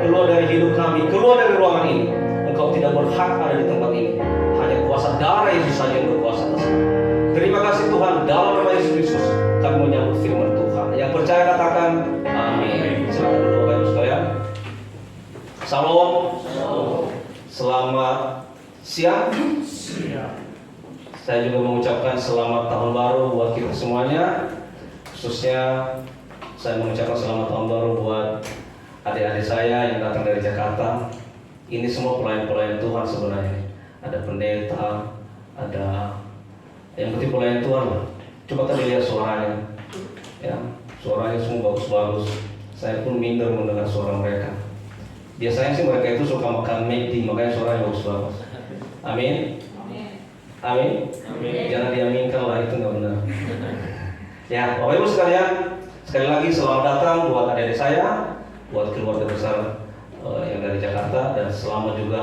Keluar dari hidup kami, keluar dari ruangan ini. Engkau tidak berhak ada di tempat ini. Hanya kuasa darah Yesus saja yang berkuasa atas kami. Terima kasih Tuhan, dalam nama Yesus Kristus kami menyambut firman Tuhan. Yang percaya katakan amin. Silakan duduk Bapak Ibu sekalian. Salam. Selamat siang. Saya juga mengucapkan selamat tahun baru buat kita semuanya. Khususnya saya mengucapkan selamat tahun baru buat adik-adik saya yang datang dari Jakarta. Ini semua pelayan-pelayan Tuhan sebenarnya. Ada pendeta, ada yang penting pelayan Tuhan lah. Coba tadi lihat suaranya, ya, suaranya semua bagus-bagus. Saya pun minder mendengar suara mereka. Biasanya sih mereka itu suka makan McD, makanya suaranya bagus-bagus. Amin. Amin. Jangan diaminkan lah, itu nggak benar. Ya, Bapak Ibu sekalian, sekali lagi selamat datang buat adik-adik saya, buat keluarga besar yang dari Jakarta, dan selamat juga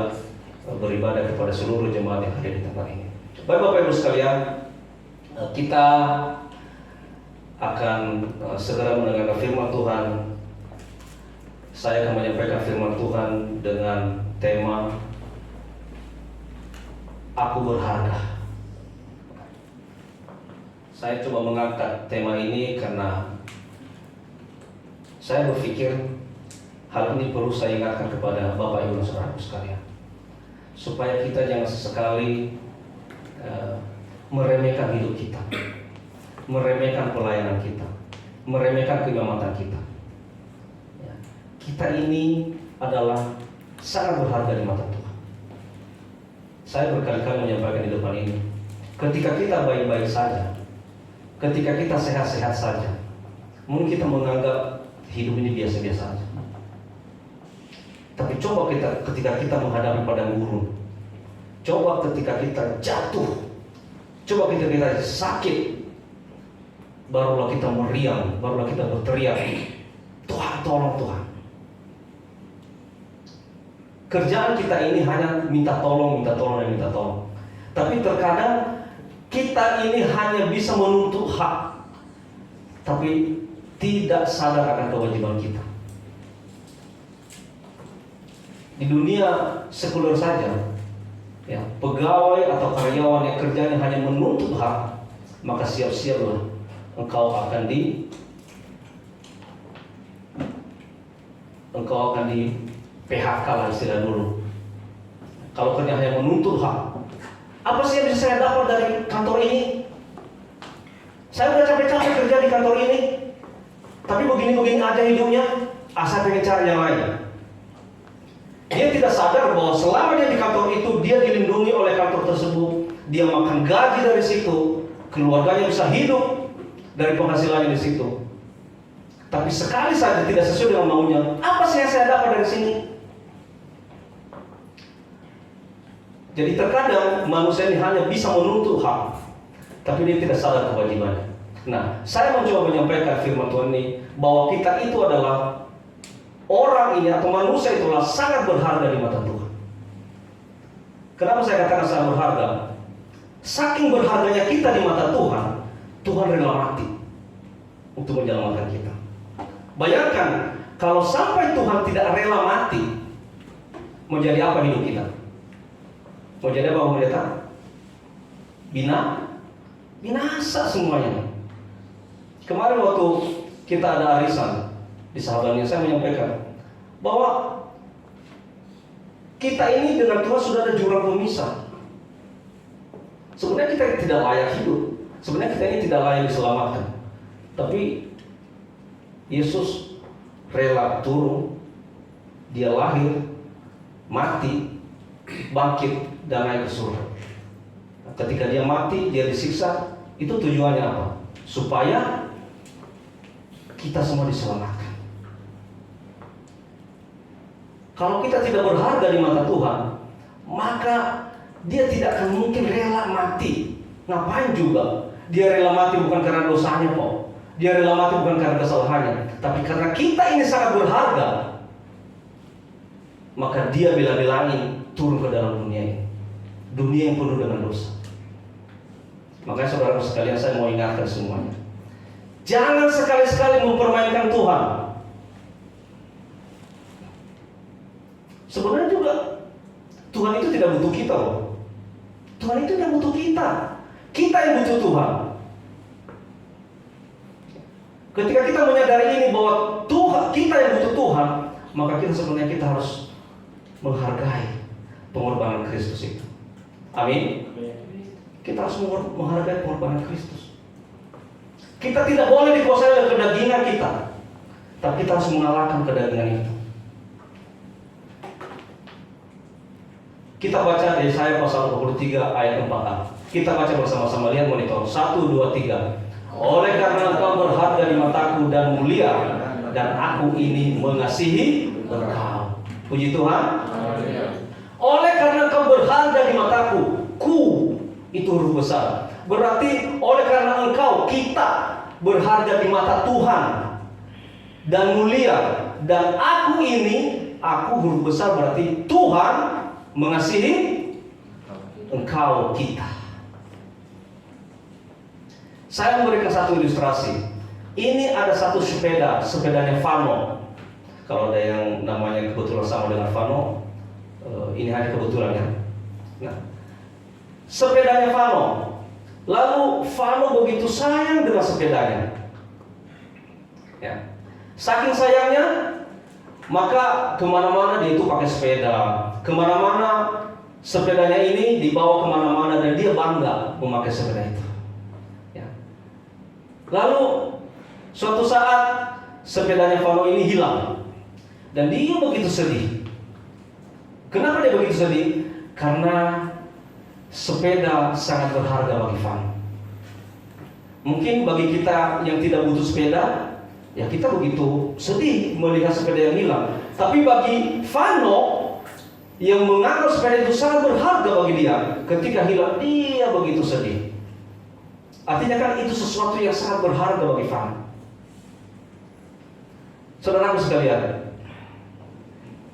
beribadah kepada seluruh jemaat yang hadir di tempat ini. Baik Bapak Ibu sekalian, kita akan segera mendengarkan firman Tuhan. Saya akan menyampaikan firman Tuhan dengan tema Aku Berharga. Saya coba mengangkat tema ini karena saya berpikir hal ini perlu saya ingatkan kepada Bapak Ibu dan Saudaraku sekalian, supaya kita jangan sesekali meremehkan hidup kita, meremehkan pelayanan kita, meremehkan keimamatan kita. Ya, kita ini adalah sangat berharga di mata Tuhan. Saya berkali-kali menyampaikan di depan ini, ketika kita baik-baik saja, ketika kita sehat-sehat saja, mungkin kita menganggap hidup ini biasa-biasa saja. Tapi coba ketika kita menghadapi padang gurun, coba ketika kita jatuh, coba ketika kita sakit, barulah kita meriang, barulah kita berteriak, Tuhan tolong Tuhan. Kerjaan kita ini hanya minta tolong, dan minta tolong. Tapi terkadang kita ini hanya bisa menuntut hak, tapi tidak sadar akan kewajiban kita. Di dunia sekuler saja, ya, pegawai atau karyawan yang kerjanya hanya menuntut hak, maka siap-siaplah engkau akan di PHK lah istilah dulu. Kalau kerja hanya menuntut hak, apa sih yang bisa saya dapat dari kantor ini? Saya udah capek-capek kerja di kantor ini, tapi begini-begini aja hidupnya. Saya pengen cari yang lain. Dia tidak sadar bahwa selama dia di kantor itu, dia dilindungi oleh kantor tersebut. Dia makan gaji dari situ, keluarganya bisa hidup dari penghasilannya di situ. Tapi sekali saja tidak sesuai dengan maunya, apa sih yang saya dapat dari sini? Jadi terkadang manusia ini hanya bisa menuntut hak, tapi dia tidak sadar kewajibannya. Nah, saya mencoba menyampaikan firman Tuhan ini, bahwa kita itu adalah orang ini atau manusia itulah sangat berharga di mata Tuhan. Kenapa saya katakan sangat berharga? Saking berharganya kita di mata Tuhan, Tuhan rela mati untuk menyelamatkan kita. Bayangkan kalau sampai Tuhan tidak rela mati, mau jadi apa hidup kita? Mau jadi apa pendeta? Binasa semuanya. Kemarin waktu kita ada arisan di sahabatnya, saya menyampaikan bahwa kita ini dengan Tuhan sudah ada jurang pemisah. Sebenarnya kita tidak layak hidup, sebenarnya kita ini tidak layak diselamatkan. Tapi Yesus rela turun, dia lahir, mati, bangkit, dan naik ke surga. Ketika dia mati, dia disiksa, itu tujuannya apa? Supaya kita semua diselamatkan. Kalau kita tidak berharga di mata Tuhan, maka dia tidak akan mungkin rela mati. Ngapain juga? Dia rela mati bukan karena dosanya kok. Dia rela mati bukan karena kesalahannya, tapi karena kita ini sangat berharga. Maka dia bela-belain turun ke dalam dunia ini, dunia yang penuh dengan dosa. Makanya saudara sekalian, saya mau ingatkan semuanya, jangan sekali-sekali mempermainkan Tuhan. Sebenarnya juga Tuhan itu tidak butuh kita loh. Tuhan itu tidak butuh kita. Kita yang butuh Tuhan. Ketika kita menyadari ini bahwa Tuhan, kita yang butuh Tuhan, maka kita sebenarnya kita harus menghargai pengorbanan Kristus itu. Amin. Kita harus menghargai pengorbanan Kristus. Kita tidak boleh dikuasai oleh kedagingan kita, tapi kita harus mengalahkan kedagingan itu. Kita baca dari Yesaya pasal 23 ayat 4a. Kita baca bersama-sama, lihat monitor. 1, 2, 3. Oleh karena engkau berharga di mataku dan mulia, dan aku ini mengasihi engkau. Puji Tuhan. Oleh karena engkau berharga di mataku, ku itu huruf besar. Berarti oleh karena engkau, kita berharga di mata Tuhan dan mulia, dan aku ini, aku huruf besar berarti Tuhan mengasihi engkau, kita. Saya memberikan satu ilustrasi. Ini ada satu sepeda, sepedanya Vano. Kalau ada yang namanya kebetulan sama dengan Vano, ini hanya kebetulan ya. Nah, sepedanya Vano. Lalu Vano begitu sayang dengan sepedanya. Ya. Saking sayangnya, maka kemana-mana dia itu pakai sepeda. Kemana-mana sepedanya ini dibawa kemana-mana, dan dia bangga memakai sepeda itu. Ya. Lalu suatu saat sepedanya Vano ini hilang, dan dia begitu sedih. Kenapa dia begitu sedih? Karena sepeda sangat berharga bagi Vano. Mungkin bagi kita yang tidak butuh sepeda, ya kita begitu sedih melihat sepeda yang hilang. Tapi bagi Vano yang menganggap sepeda itu sangat berharga bagi dia, ketika hilang dia begitu sedih. Artinya kan itu sesuatu yang sangat berharga bagi Vano. Saudaraku sekalian,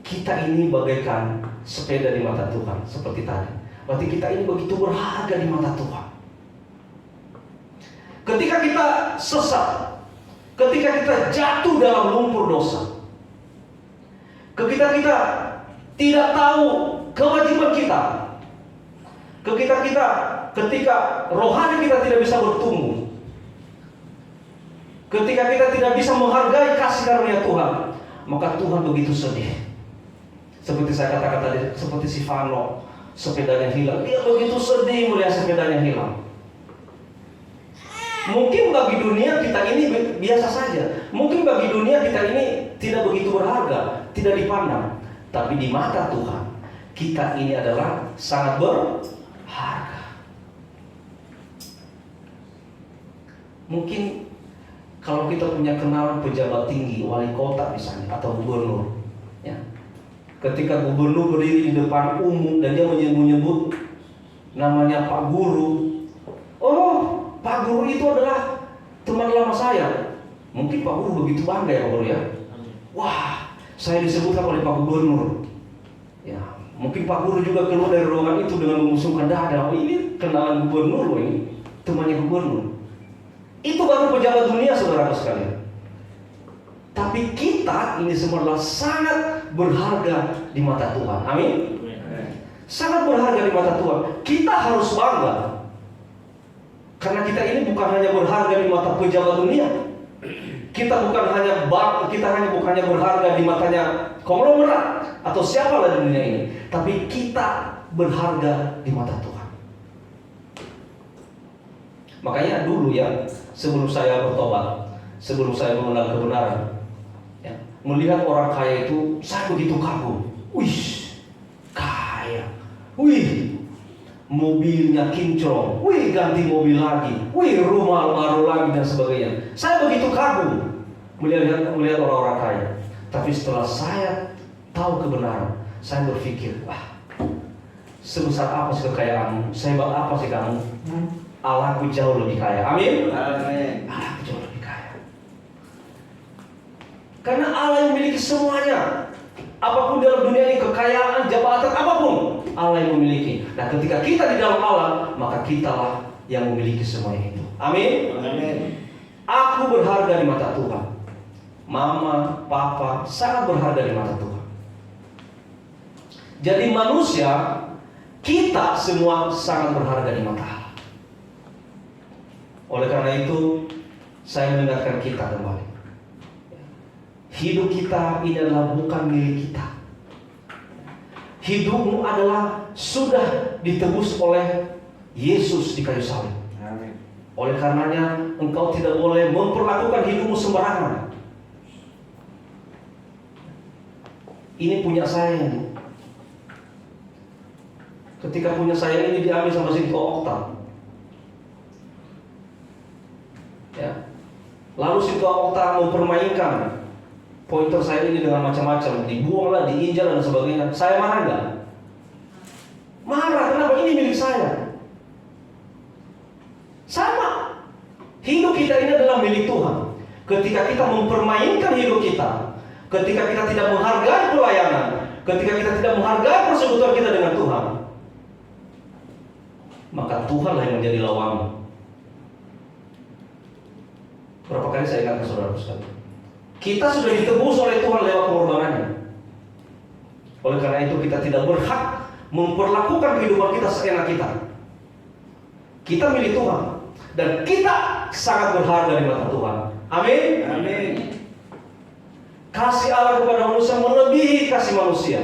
kita ini bagaikan sepeda di mata Tuhan seperti tadi. Berarti kita ini begitu berharga di mata Tuhan. Ketika kita sesat, ketika kita jatuh dalam lumpur dosa, ketika kita tidak tahu kewajiban kita, ketika rohani kita tidak bisa bertumbuh, ketika kita tidak bisa menghargai kasih karunia Tuhan, maka Tuhan begitu sedih. Seperti saya katakan tadi, seperti si Vano, sepedanya hilang, dia begitu sedih melihat sepedanya hilang. Mungkin bagi dunia kita ini biasa saja, mungkin bagi dunia kita ini tidak begitu berharga, tidak dipandang. Tapi di mata Tuhan, kita ini adalah sangat berharga. Mungkin kalau kita punya kenalan pejabat tinggi, wali kota misalnya, atau gubernur, ya, ketika gubernur berdiri di depan umum dan dia menyebut namanya Pak Guru, oh Pak Guru itu adalah teman lama saya. Mungkin Pak Guru begitu bangga ya Pak Guru ya. Wah, saya disebutkan oleh Pak Gubernur. Ya, mungkin Pak Guru juga keluar dari ruangan itu dengan mengusungkan dada. Oh, ini kenalan gubernur loh ini, temannya gubernur. Itu baru pejabat dunia, saudara sekalian. Tapi kita ini semua adalah sangat berharga di mata Tuhan. Amin. Sangat berharga di mata Tuhan. Kita harus bangga. Karena kita ini bukan hanya berharga di mata pejabat dunia, Kita bukannya berharga di matanya konglomerat atau siapalah di dunia ini, tapi kita berharga di mata Tuhan. Makanya dulu ya, sebelum saya bertobat, sebelum saya mengenal kebenaran, ya, melihat orang kaya itu, saya begitu kagum. Wih, kaya. Wih, mobilnya kinclong. Wih, ganti mobil lagi. Wih, rumah baru lagi dan sebagainya. Saya begitu kagum melihat orang-orang kaya. Tapi setelah saya tahu kebenaran, saya berpikir, sebesar apa sih kekayaanmu? Sehebat apa sih kamu? Allahku jauh lebih kaya. Amin. Amin. Allahku jauh lebih kaya. Karena Allah yang memiliki semuanya. Apapun dalam dunia ini, kekayaan, jabatan, apapun, Allah yang memiliki. Nah, ketika kita di dalam Allah, maka kitalah yang memiliki semuanya itu. Amin. Amin. Aku berharga di mata Tuhan. Mama, papa sangat berharga di mata Tuhan. Jadi manusia, kita semua sangat berharga di mata Allah. Oleh karena itu, saya mengingatkan kita kembali. Hidup kita ini adalah bukan milik kita. Hidupmu adalah sudah ditebus oleh Yesus di kayu salib. Amin. Oleh karenanya, engkau tidak boleh memperlakukan hidupmu sembarangan. Ini punya saya ini. Ketika punya saya ini diambil sama Sinto Okta, ya. Lalu Sinto Okta mempermainkan pointer saya ini dengan macam-macam, dibuanglah, diinjak dan sebagainya. Saya marah nggak? Marah. Kenapa? Ini milik saya. Sama. Hidup kita ini adalah milik Tuhan. Ketika kita mempermainkan hidup kita, ketika kita tidak menghargai pelayanan, ketika kita tidak menghargai persekutuan kita dengan Tuhan, maka Tuhanlah yang menjadi lawanmu. Berapa kali saya ingatkan saudara sekalian, kita sudah ditebus oleh Tuhan lewat pengorbanannya. Oleh karena itu kita tidak berhak memperlakukan kehidupan kita seenak kita. Kita milik Tuhan dan kita sangat berharga di mata Tuhan. Amin. Amin. Kasih Allah kepada manusia melebihi kasih manusia.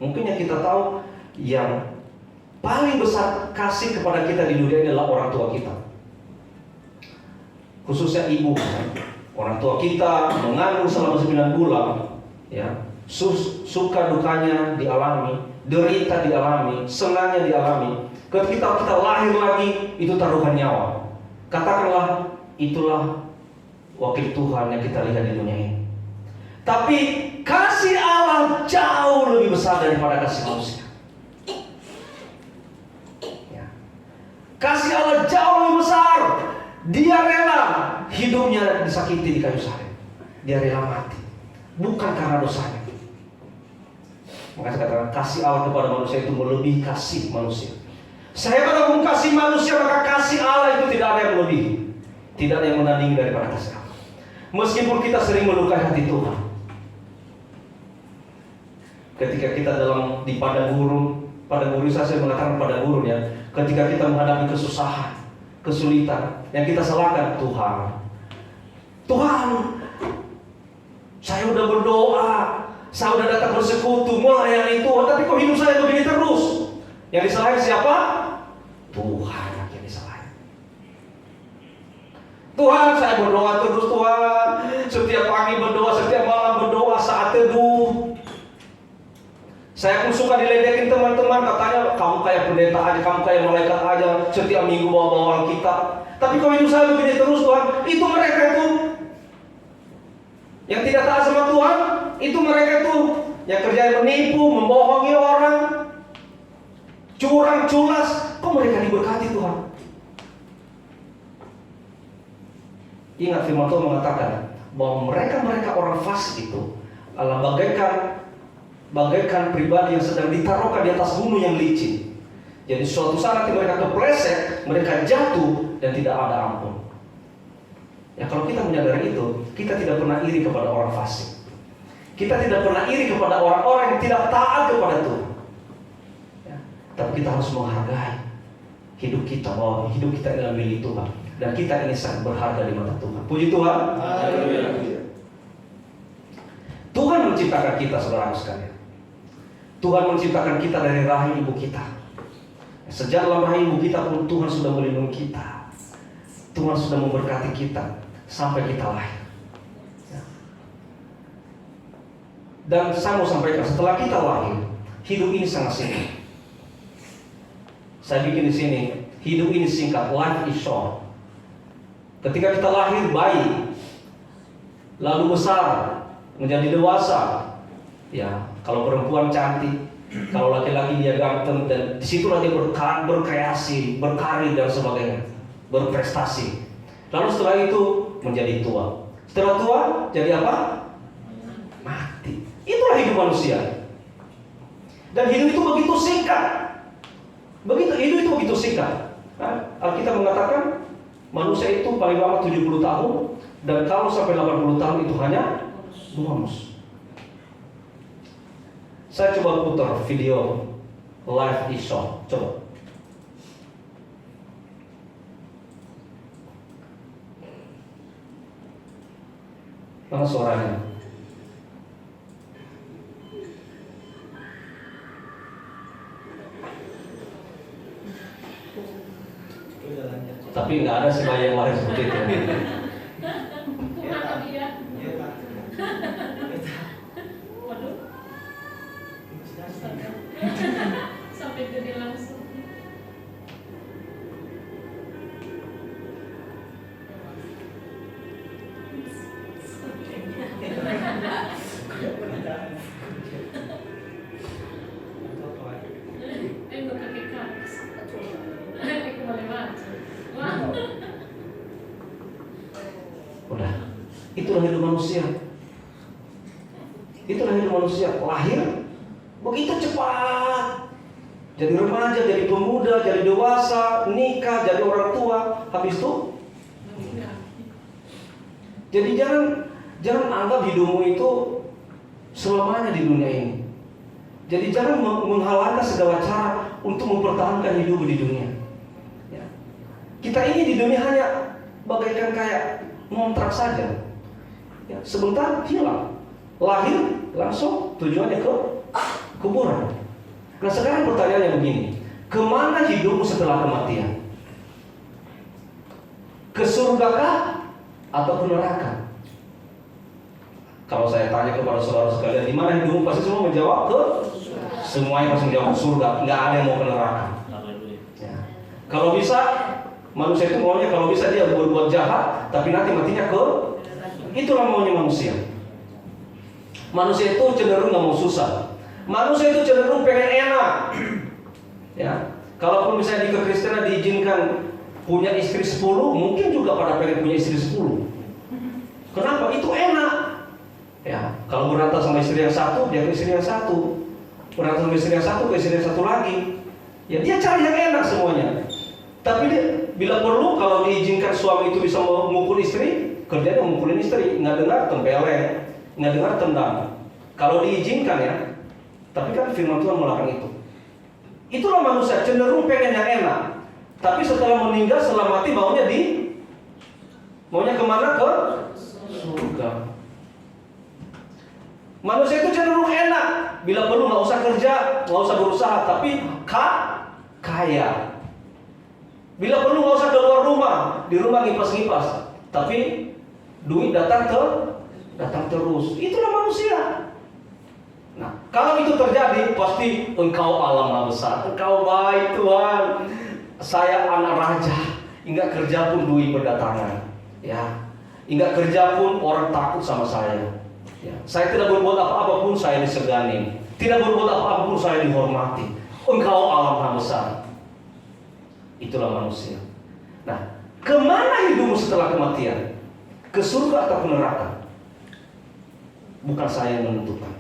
Mungkin yang kita tahu, yang paling besar kasih kepada kita di dunia ini adalah orang tua kita. Khususnya ibu. Orang tua kita mengandung selama 9 bulan, ya, suka dukanya dialami, derita dialami, senangnya dialami. Ketika kita lahir lagi, itu taruhan nyawa. Katakanlah itulah wakil Tuhan yang kita lihat di dunia ini. Tapi kasih Allah jauh lebih besar daripada kasih manusia. Ya. Kasih Allah jauh lebih besar. Dia rela hidupnya disakiti di kayu salib. Dia rela mati, bukan karena dosanya. Maka saya katakan kasih Allah kepada manusia itu melebihi kasih manusia. Saya katakan kasih manusia, maka kasih Allah itu tidak ada yang melebihi, tidak ada yang menandingi daripada kasih Allah. Meskipun kita sering melukai hati Tuhan, ketika kita di padang gurun saya mengatakan padang gurun ya, ketika kita menghadapi kesusahan, kesulitan, yang kita salahkan Tuhan, saya udah berdoa, saya udah datang bersekutu, melayani Tuhan, tapi kok hidup saya begini terus? Yang disalahin siapa? Tuhan yang disalahin. Tuhan, saya berdoa terus Tuhan, setiap pagi berdoa, setiap malam berdoa, saat teduh. Saya pun suka diledekin teman-teman, katanya kamu kayak pendeta aja, kamu kayak malaikat aja, setiap minggu bawa-bawa Alkitab. Tapi kalau hidup saya begini terus Tuhan, itu mereka itu yang tidak taat sama Tuhan, itu mereka itu yang kerjanya menipu, membohongi orang, curang, culas. Kok mereka diberkati Tuhan? Ingat firman Tuhan mengatakan bahwa mereka orang fasik itu adalah bagaikan pribadi yang sedang ditaruhkan di atas gunung yang licin. Jadi suatu saat nanti mereka kepleset, mereka jatuh dan tidak ada ampun. Ya kalau kita menyadari itu, kita tidak pernah iri kepada orang fasik. Kita tidak pernah iri kepada orang-orang yang tidak taat kepada Tuhan. Ya, tapi kita harus menghargai hidup kita, bahwa hidup kita adalah milik Tuhan. Dan kita ini sangat berharga di mata Tuhan. Puji Tuhan. Tuhan menciptakan kita, saudara sekalian. Tuhan menciptakan kita dari rahim ibu kita. Sejak dalam rahim ibu kita pun Tuhan sudah melindungi kita. Tuhan sudah memberkati kita sampai kita lahir. Dan saya mau sampaikan, setelah kita lahir, hidup ini sangat singkat. Saya bikin di sini, hidup ini singkat, life is short. Ketika kita lahir bayi, lalu besar, menjadi dewasa, ya kalau perempuan cantik, kalau laki-laki dia ganteng, dan disitulah dia berkreasi, berkarir dan sebagainya, berprestasi. Lalu setelah itu menjadi tua. Setelah tua jadi apa? Mati. Itulah hidup manusia. Dan hidup itu begitu singkat. Hidup itu begitu singkat. Alkitab mengatakan manusia itu paling lama 70 tahun, dan kalau sampai 80 tahun itu hanya bonus. Saya coba putar video Life is Short. Coba. Mana suaranya? Tapi nggak ada sih yang lahir seperti itu. Kurang tapi ya. Waduh. Sampai gede langsung. Endo kaki kakas. Aku boleh baca. Wah. Udah, itulah hidup manusia. Itulah hidup manusia. Lahir begitu cepat. Jadi remaja, jadi pemuda, jadi dewasa, nikah, jadi orang tua. Habis itu, jadi jangan anggap hidupmu itu selamanya di dunia ini. Jadi jangan menghalalkan segala cara untuk mempertahankan hidup di dunia. Ya. Kita ini di dunia hanya bagaikan kayak ngontrak saja. Ya, sebentar hilang, lahir langsung tujuannya ke kuburan. Nah sekarang pertanyaannya begini, kemana hidupmu setelah kematian? Ke surgakah atau ke neraka? Kalau saya tanya kepada saudara sekalian, di mana hidupmu, pasti semua menjawab ke semuanya, pasti menjawab ke surga. Nggak ada yang mau ke neraka. Ya. Kalau bisa, manusia itu maunya kalau bisa dia berbuat jahat, tapi nanti matinya ke, itulah maunya manusia. Manusia itu cenderung nggak mau susah. Manusia itu cenderung pengen enak. Ya, kalaupun misalnya di kekristenan diizinkan punya istri 10, mungkin juga pada pengen punya istri 10. Kenapa? Itu enak. Ya, kalau berantem sama istri yang satu, dia ke istri yang satu. Berantem sama istri yang satu, ke istri yang satu lagi. Ya, dia cari yang enak semuanya. Tapi dia, bila perlu, kalau diizinkan suami itu bisa memukul istri, kerjanya memukulin istri, nggak dengar tempeleng, nggak dengar tendang. Kalau diizinkan ya, tapi kan firman Tuhan melarang itu. Itulah manusia cenderung pengen yang enak. Tapi setelah meninggal, setelah mati maunya kemana? Ke surga. Manusia itu cenderung enak. Bila perlu nggak usah kerja, nggak usah berusaha, tapi kaya. Bila perlu nggak usah keluar rumah, di rumah ngipas-ngipas, tapi duit datang terus. Itulah manusia. Nah, kalau itu terjadi, pasti engkau Allah Maha Besar, engkau baik Tuhan. Saya anak raja, enggak kerja pun duit berdatangan, ya. Enggak kerja pun orang takut sama saya. Ya. Saya tidak berbuat apa-apa pun saya disegani, tidak berbuat apa-apa pun saya dihormati. Engkau Allah Maha Besar. Itulah manusia. Nah, kemana hidupmu setelah kematian? Ke surga atau ke neraka? Bukan saya yang menentukan.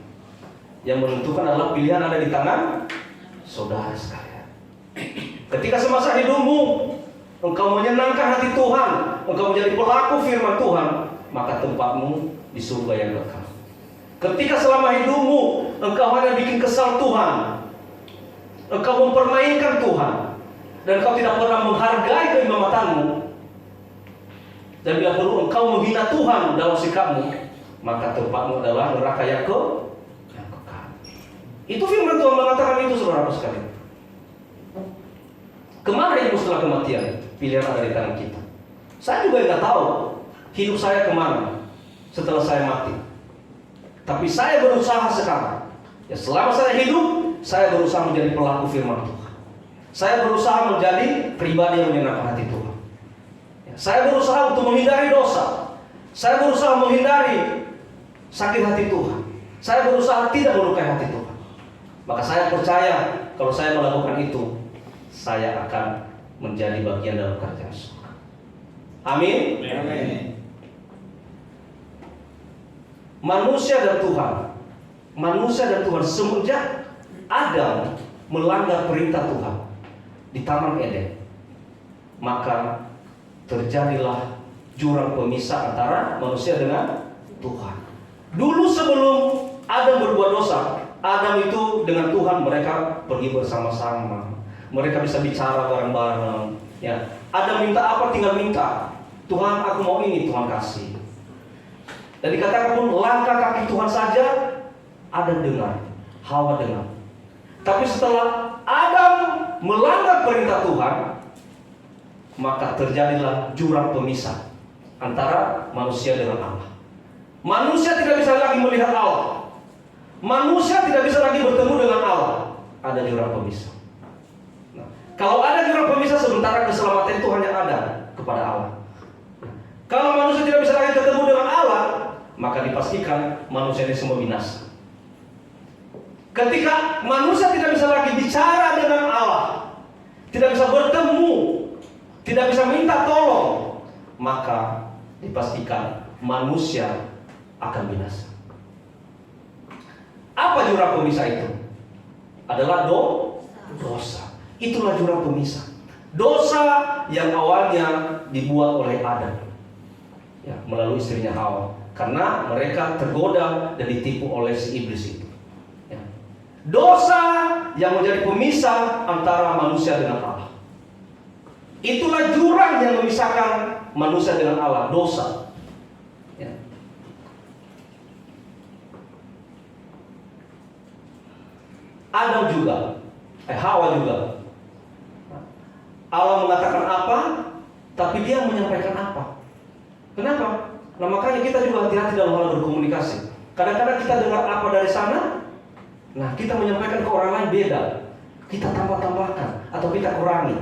Yang menentukan adalah pilihan ada di tangan saudara sekalian. Ketika semasa hidupmu engkau menyenangkan hati Tuhan, engkau menjadi pelaku firman Tuhan, maka tempatmu di surga yang kekal. Ketika selama hidupmu engkau hanya bikin kesal Tuhan, engkau mempermainkan Tuhan, dan engkau tidak pernah menghargai keimamanmu, Dan bila perlu engkau menghina Tuhan dalam sikapmu, maka tempatmu adalah neraka yang kekal. Itu firman Tuhan mengatakan itu, saudara sekalian. Kemana hidup setelah kematian? Pilihan ada di tangan kita. Saya juga nggak tahu hidup saya kemana setelah saya mati. Tapi saya berusaha sekarang. Ya, selama saya hidup, saya berusaha menjadi pelaku firman Tuhan. Saya berusaha menjadi pribadi yang menyenangkan hati Tuhan. Ya, saya berusaha untuk menghindari dosa. Saya berusaha menghindari sakit hati Tuhan. Saya berusaha tidak melukai hati Tuhan. Maka saya percaya kalau saya melakukan itu, saya akan menjadi bagian dalam kerajaan surga. Amin. Amin. Manusia dan Tuhan semenjak Adam melanggar perintah Tuhan di Taman Eden, maka terjadilah jurang pemisah antara manusia dengan Tuhan. Dulu sebelum Adam berbuat dosa, Adam itu dengan Tuhan mereka pergi bersama-sama. Mereka bisa bicara bareng-bareng. Ya, Adam minta apa tinggal minta. Tuhan, aku mau ini, Tuhan kasih. Dan dikatakan pun langkah kaki Tuhan saja Adam dengar, Hawa dengar. Tapi setelah Adam melanggar perintah Tuhan, maka terjadilah jurang pemisah antara manusia dengan Allah. Manusia tidak bisa lagi melihat Allah. Manusia tidak bisa lagi bertemu dengan Allah. Ada jurang pemisah. Nah, kalau ada jurang pemisah, sementara keselamatan itu hanya ada kepada Allah. Kalau manusia tidak bisa lagi ketemu dengan Allah, maka dipastikan manusia ini semua binasa. Ketika manusia tidak bisa lagi bicara dengan Allah, tidak bisa bertemu, tidak bisa minta tolong, maka dipastikan manusia akan binasa. Apa jurang pemisah itu? Adalah dosa. Itulah jurang pemisah. Dosa yang awalnya dibuat oleh Adam, ya, melalui istrinya Hawa, karena mereka tergoda dan ditipu oleh si iblis itu. Ya. Dosa yang menjadi pemisah antara manusia dengan Allah. Itulah jurang yang memisahkan manusia dengan Allah, dosa. Ya. Adam juga, Hawa juga. Allah mengatakan apa, tapi dia menyampaikan apa. Kenapa? Nah, makanya kita juga hati-hati dalam hal berkomunikasi. Kadang-kadang kita dengar apa dari sana, nah kita menyampaikan ke orang lain beda. Kita tambah-tambahkan atau kita kurangi.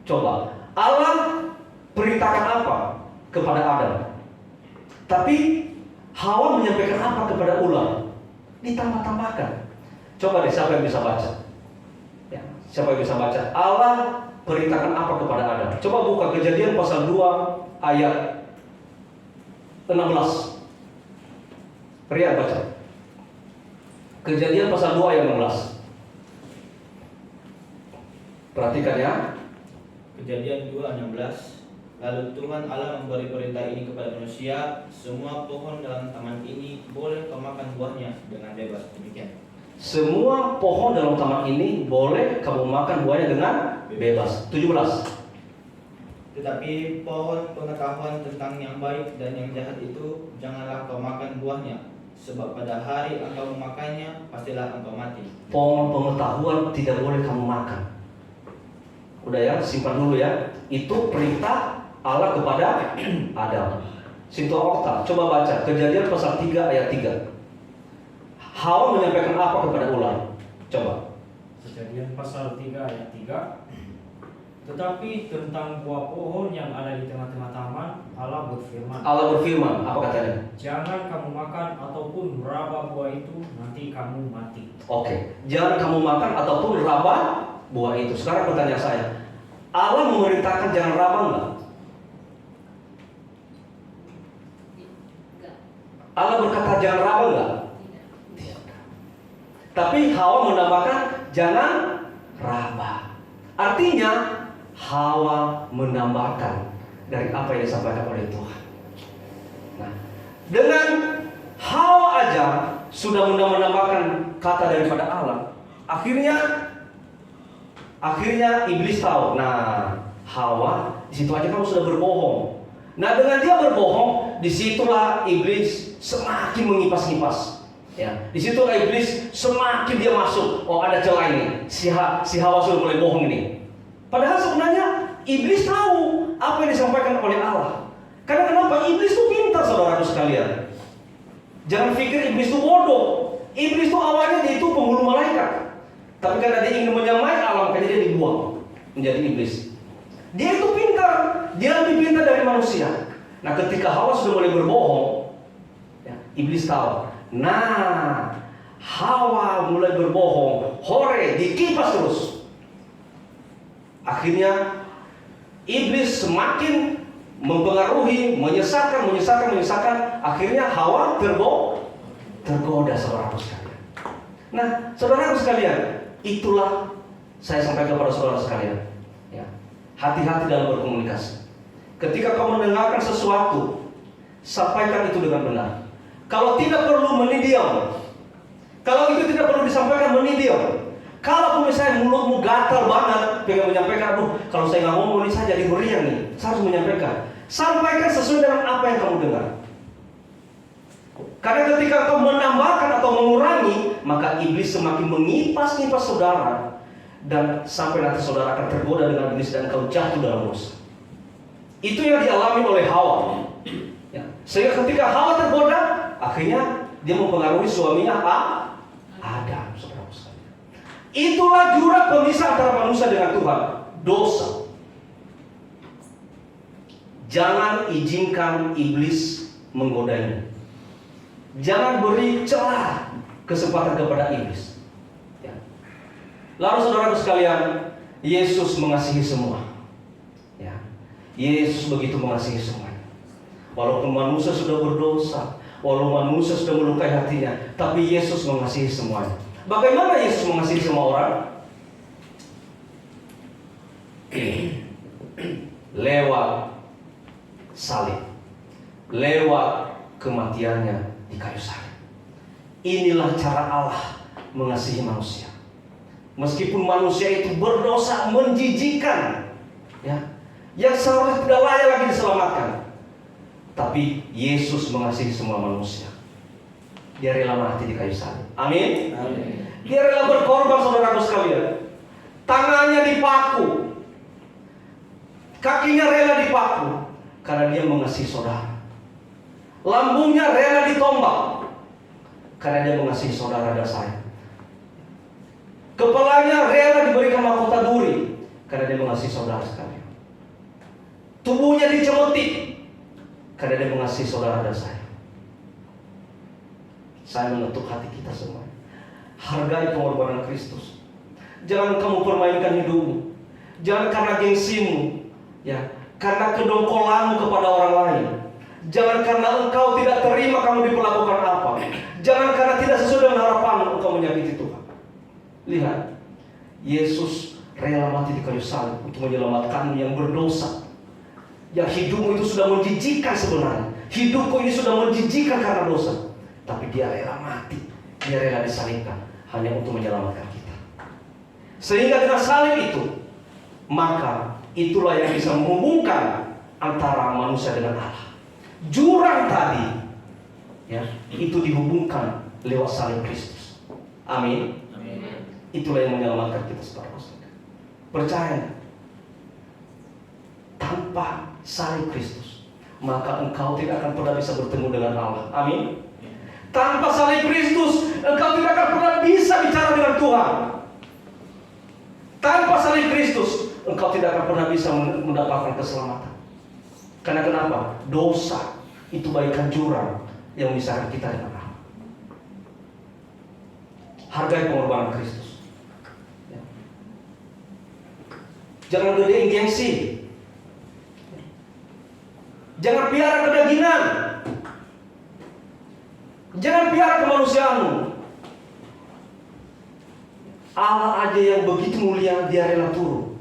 Coba, Allah perintahkan apa kepada Adam, tapi Hawa menyampaikan apa kepada ular, ditambah-tambahkan. Coba deh, siapa yang bisa baca? Ya, siapa yang bisa baca? Allah perintahkan apa kepada Adam? Coba buka Kejadian pasal 2 ayat 16. Ria baca. Kejadian pasal 2 ayat 16. Perhatikan ya. Kejadian 2:16. Lalu Tuhan Allah memberi perintah ini kepada manusia, semua pohon dalam taman ini boleh kau makan buahnya dengan bebas. Demikian. Semua pohon dalam taman ini boleh kamu makan buahnya dengan bebas. 17. Tetapi pohon pengetahuan tentang yang baik dan yang jahat itu janganlah kau makan buahnya, sebab pada hari engkau memakannya pastilah engkau mati. Pohon pengetahuan tidak boleh kamu makan. Udah ya, simpan dulu ya. Itu perintah Allah kepada Adam. Sinto Okta, coba baca Kejadian pasal 3 ayat 3. Hawa menyampaikan apa kepada ular? Coba. Kejadian pasal 3 ayat 3. Tetapi tentang buah pohon yang ada di tengah-tengah taman, Allah berfirman, apa katanya? Jangan kamu makan ataupun meraba buah itu, nanti kamu mati. Oke, jangan kamu makan ataupun raba buah itu. Sekarang pertanyaan saya, Allah memerintahkan jangan raba enggak? Allah berkata jangan raba enggak? Tapi Hawa menambahkan jangan raba. Artinya Hawa menambahkan dari apa yang disampaikan oleh Tuhan. Nah, dengan Hawa aja sudah menambahkan kata daripada Allah. Akhirnya iblis tahu. Nah, Hawa di situ aja kamu sudah berbohong. Nah, dengan dia berbohong, disitulah iblis semakin mengipas-ngipas. Ya, disitulah iblis semakin dia masuk. Oh, ada celah ini. Si Hawa sudah mulai bohong ini. Padahal sebenarnya iblis tahu apa yang disampaikan oleh Allah. Karena kenapa? Iblis itu pintar, saudaraku sekalian. Jangan pikir iblis itu bodoh. Iblis itu awalnya dia itu penghulu malaikat. Tapi karena dia ingin menyamai alam, makanya dia dibuang menjadi iblis. Dia itu pintar, dia lebih pintar dari manusia. Nah, ketika Hawa sudah mulai berbohong, ya, iblis tahu. Nah, Hawa mulai berbohong, hore, dikipas terus. Akhirnya iblis semakin mempengaruhi, menyesatkan. Akhirnya Hawa tergoda, saudaraku sekalian. Nah, saudaraku sekalian, itulah saya sampaikan kepada saudara sekalian. Ya, hati-hati dalam berkomunikasi. Ketika kau mendengarkan sesuatu, sampaikan itu dengan benar. Kalau tidak perlu menidiam. Kalau itu tidak perlu disampaikan, menidiam. Kalau misalnya mulutmu gatal banget, pengen menyampaikan, aduh, kalau saya nggak ngomong ini saya jadi meriang nih, saya harus menyampaikan. Sampaikan sesuai dengan apa yang kamu dengar. Karena ketika kau menambahkan atau mengurangi, maka iblis semakin mengipas-ngipas saudara, dan sampai nanti saudara akan tergoda dengan iblis dan kau jatuh dalam dosa. Itu yang dialami oleh Hawa. Ya. Sehingga ketika Hawa tergoda, akhirnya dia mempengaruhi suaminya Adam. Itulah jurang pemisah antara manusia dengan Tuhan, dosa. Jangan izinkan iblis menggodaimu. Jangan beri celah kesempatan kepada iblis. Ya. Lalu saudaraku sekalian, Yesus mengasihi semua. Ya. Yesus begitu mengasihi semuanya. Walaupun manusia sudah berdosa, walaupun manusia sudah melukai hatinya, tapi Yesus mengasihi semuanya. Bagaimana Yesus mengasihi semua orang? Lewat salib, lewat kematiannya di kayu salib. Inilah cara Allah mengasihi manusia. Meskipun manusia itu berdosa menjijikan, ya, yang seharusnya tidak layak lagi diselamatkan, tapi Yesus mengasihi semua manusia. Dia rela mati di kayu salib. Amin. Amin. Dia rela berkorban, saudaraku sekalian. Tangannya dipaku, kakinya rela dipaku, karena dia mengasihi saudara. Lambungnya rela ditombak, karena dia mengasihi saudara dan saya. Kepalanya rela diberikan mahkota duri, karena dia mengasihi saudara sekalian. Tubuhnya dicemetik, karena dia mengasihi saudara dan saya. Saya mengetuk hati kita semua. Hargai pengorbanan Kristus. Jangan kamu permainkan hidupmu. Jangan karena gengsimu, ya, karena kedongkolanmu kepada orang lain. Jangan karena engkau tidak terima kamu diperlakukan apa. Jangan karena tidak sesuai dengan harapanmu engkau menyakiti Tuhan. Lihat, Yesus rela mati di kayu salib untuk menyelamatkanmu yang berdosa. Yang hidupmu itu sudah menjijikan sebenarnya. Hidupku ini sudah menjijikan karena dosa. Tapi dia rela mati, dia rela disalibkan hanya untuk menyelamatkan kita. Sehingga dengan salib itu, maka itulah yang bisa menghubungkan antara manusia dengan Allah. Jurang tadi, ya, itu dihubungkan lewat salib Kristus. Amin. Amin. Itulah yang menyelamatkan kita saudara-saudara. Percaya, tanpa salib Kristus, maka engkau tidak akan pernah bisa bertemu dengan Allah. Amin. Tanpa salib Kristus, engkau tidak akan pernah bisa bicara dengan Tuhan. Tanpa salib Kristus, engkau tidak akan pernah bisa mendapatkan keselamatan. Karena kenapa? Dosa itu bagaikan jurang yang memisahkan kita dengan Allah. Hargai pengorbanan Kristus. Ya. Jangan gedein gengsi. Jangan piara kedagingan. Jangan piara kemanusiaanmu. Allah aja yang begitu mulia, dia rela turun.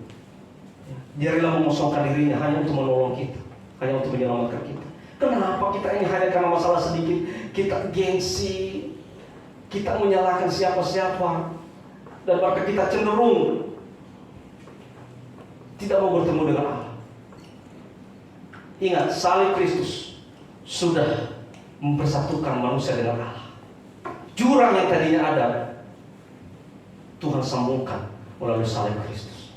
Dia rela mengosongkan dirinya hanya untuk menolong kita, hanya untuk menyelamatkan kita. Kenapa kita ini hanya karena masalah sedikit kita gengsi, kita menyalahkan siapa-siapa, dan bahkan kita cenderung tidak mau bertemu dengan Allah. Ingat, salib Kristus sudah mempersatukan manusia dengan Allah. Jurang yang tadinya ada, Tuhan sambungkan melalui salib Kristus.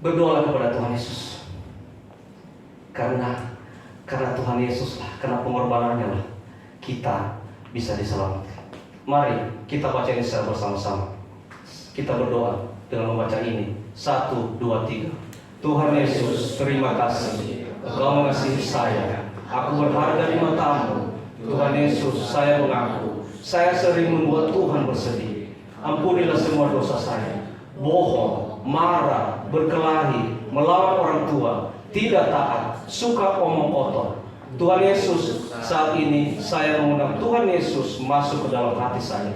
Berdoalah kepada Tuhan Yesus. Karena Tuhan Yesus lah, karena pengorbanannya lah, kita bisa diselamatkan. Mari kita baca ini secara bersama-sama. Kita berdoa dengan membaca ini. 1, 2, 3. Tuhan Yesus, terima kasih Engkau mengasihi saya. Aku berharga di mata-Mu. Tuhan Yesus, saya mengaku saya sering membuat Tuhan bersedih. Ampunilah semua dosa saya. Bohong, marah, berkelahi, melawan orang tua, tidak taat, suka omong kotor. Tuhan Yesus, saat ini saya mengundang Tuhan Yesus masuk ke dalam hati saya.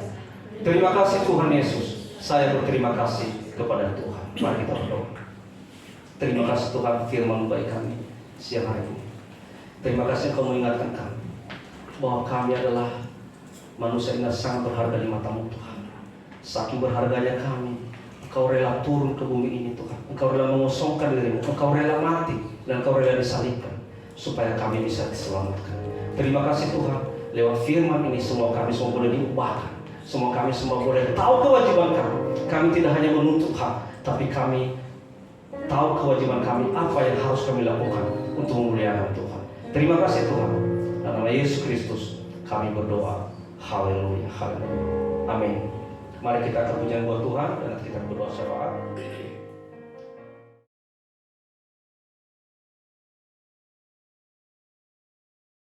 Terima kasih Tuhan Yesus. Saya berterima kasih kepada Tuhan. Mari kita berdoa. Terima kasih Tuhan, firman baik kami siang hari ini. Terima kasih Engkau mengingatkan kami bahwa kami adalah manusia yang sangat berharga di mata-Mu Tuhan. Saking berharganya kami, Engkau rela turun ke bumi ini Tuhan. Engkau rela mengosongkan diri-Mu, Engkau rela mati, dan Engkau rela disalibkan supaya kami bisa diselamatkan. Terima kasih Tuhan, lewat firman ini semua kami semua boleh diubahkan. Semua kami semua boleh tahu kewajiban kami. Kami tidak hanya menuntut hak, tapi kami tahu kewajiban kami, apa yang harus kami lakukan untuk memuliakan Tuhan. Terima kasih Tuhan. Dalam nama Yesus Kristus kami berdoa. Haleluya, haleluya. Amin. Mari kita akan pujian buat Tuhan dan kita berdoa syafaat.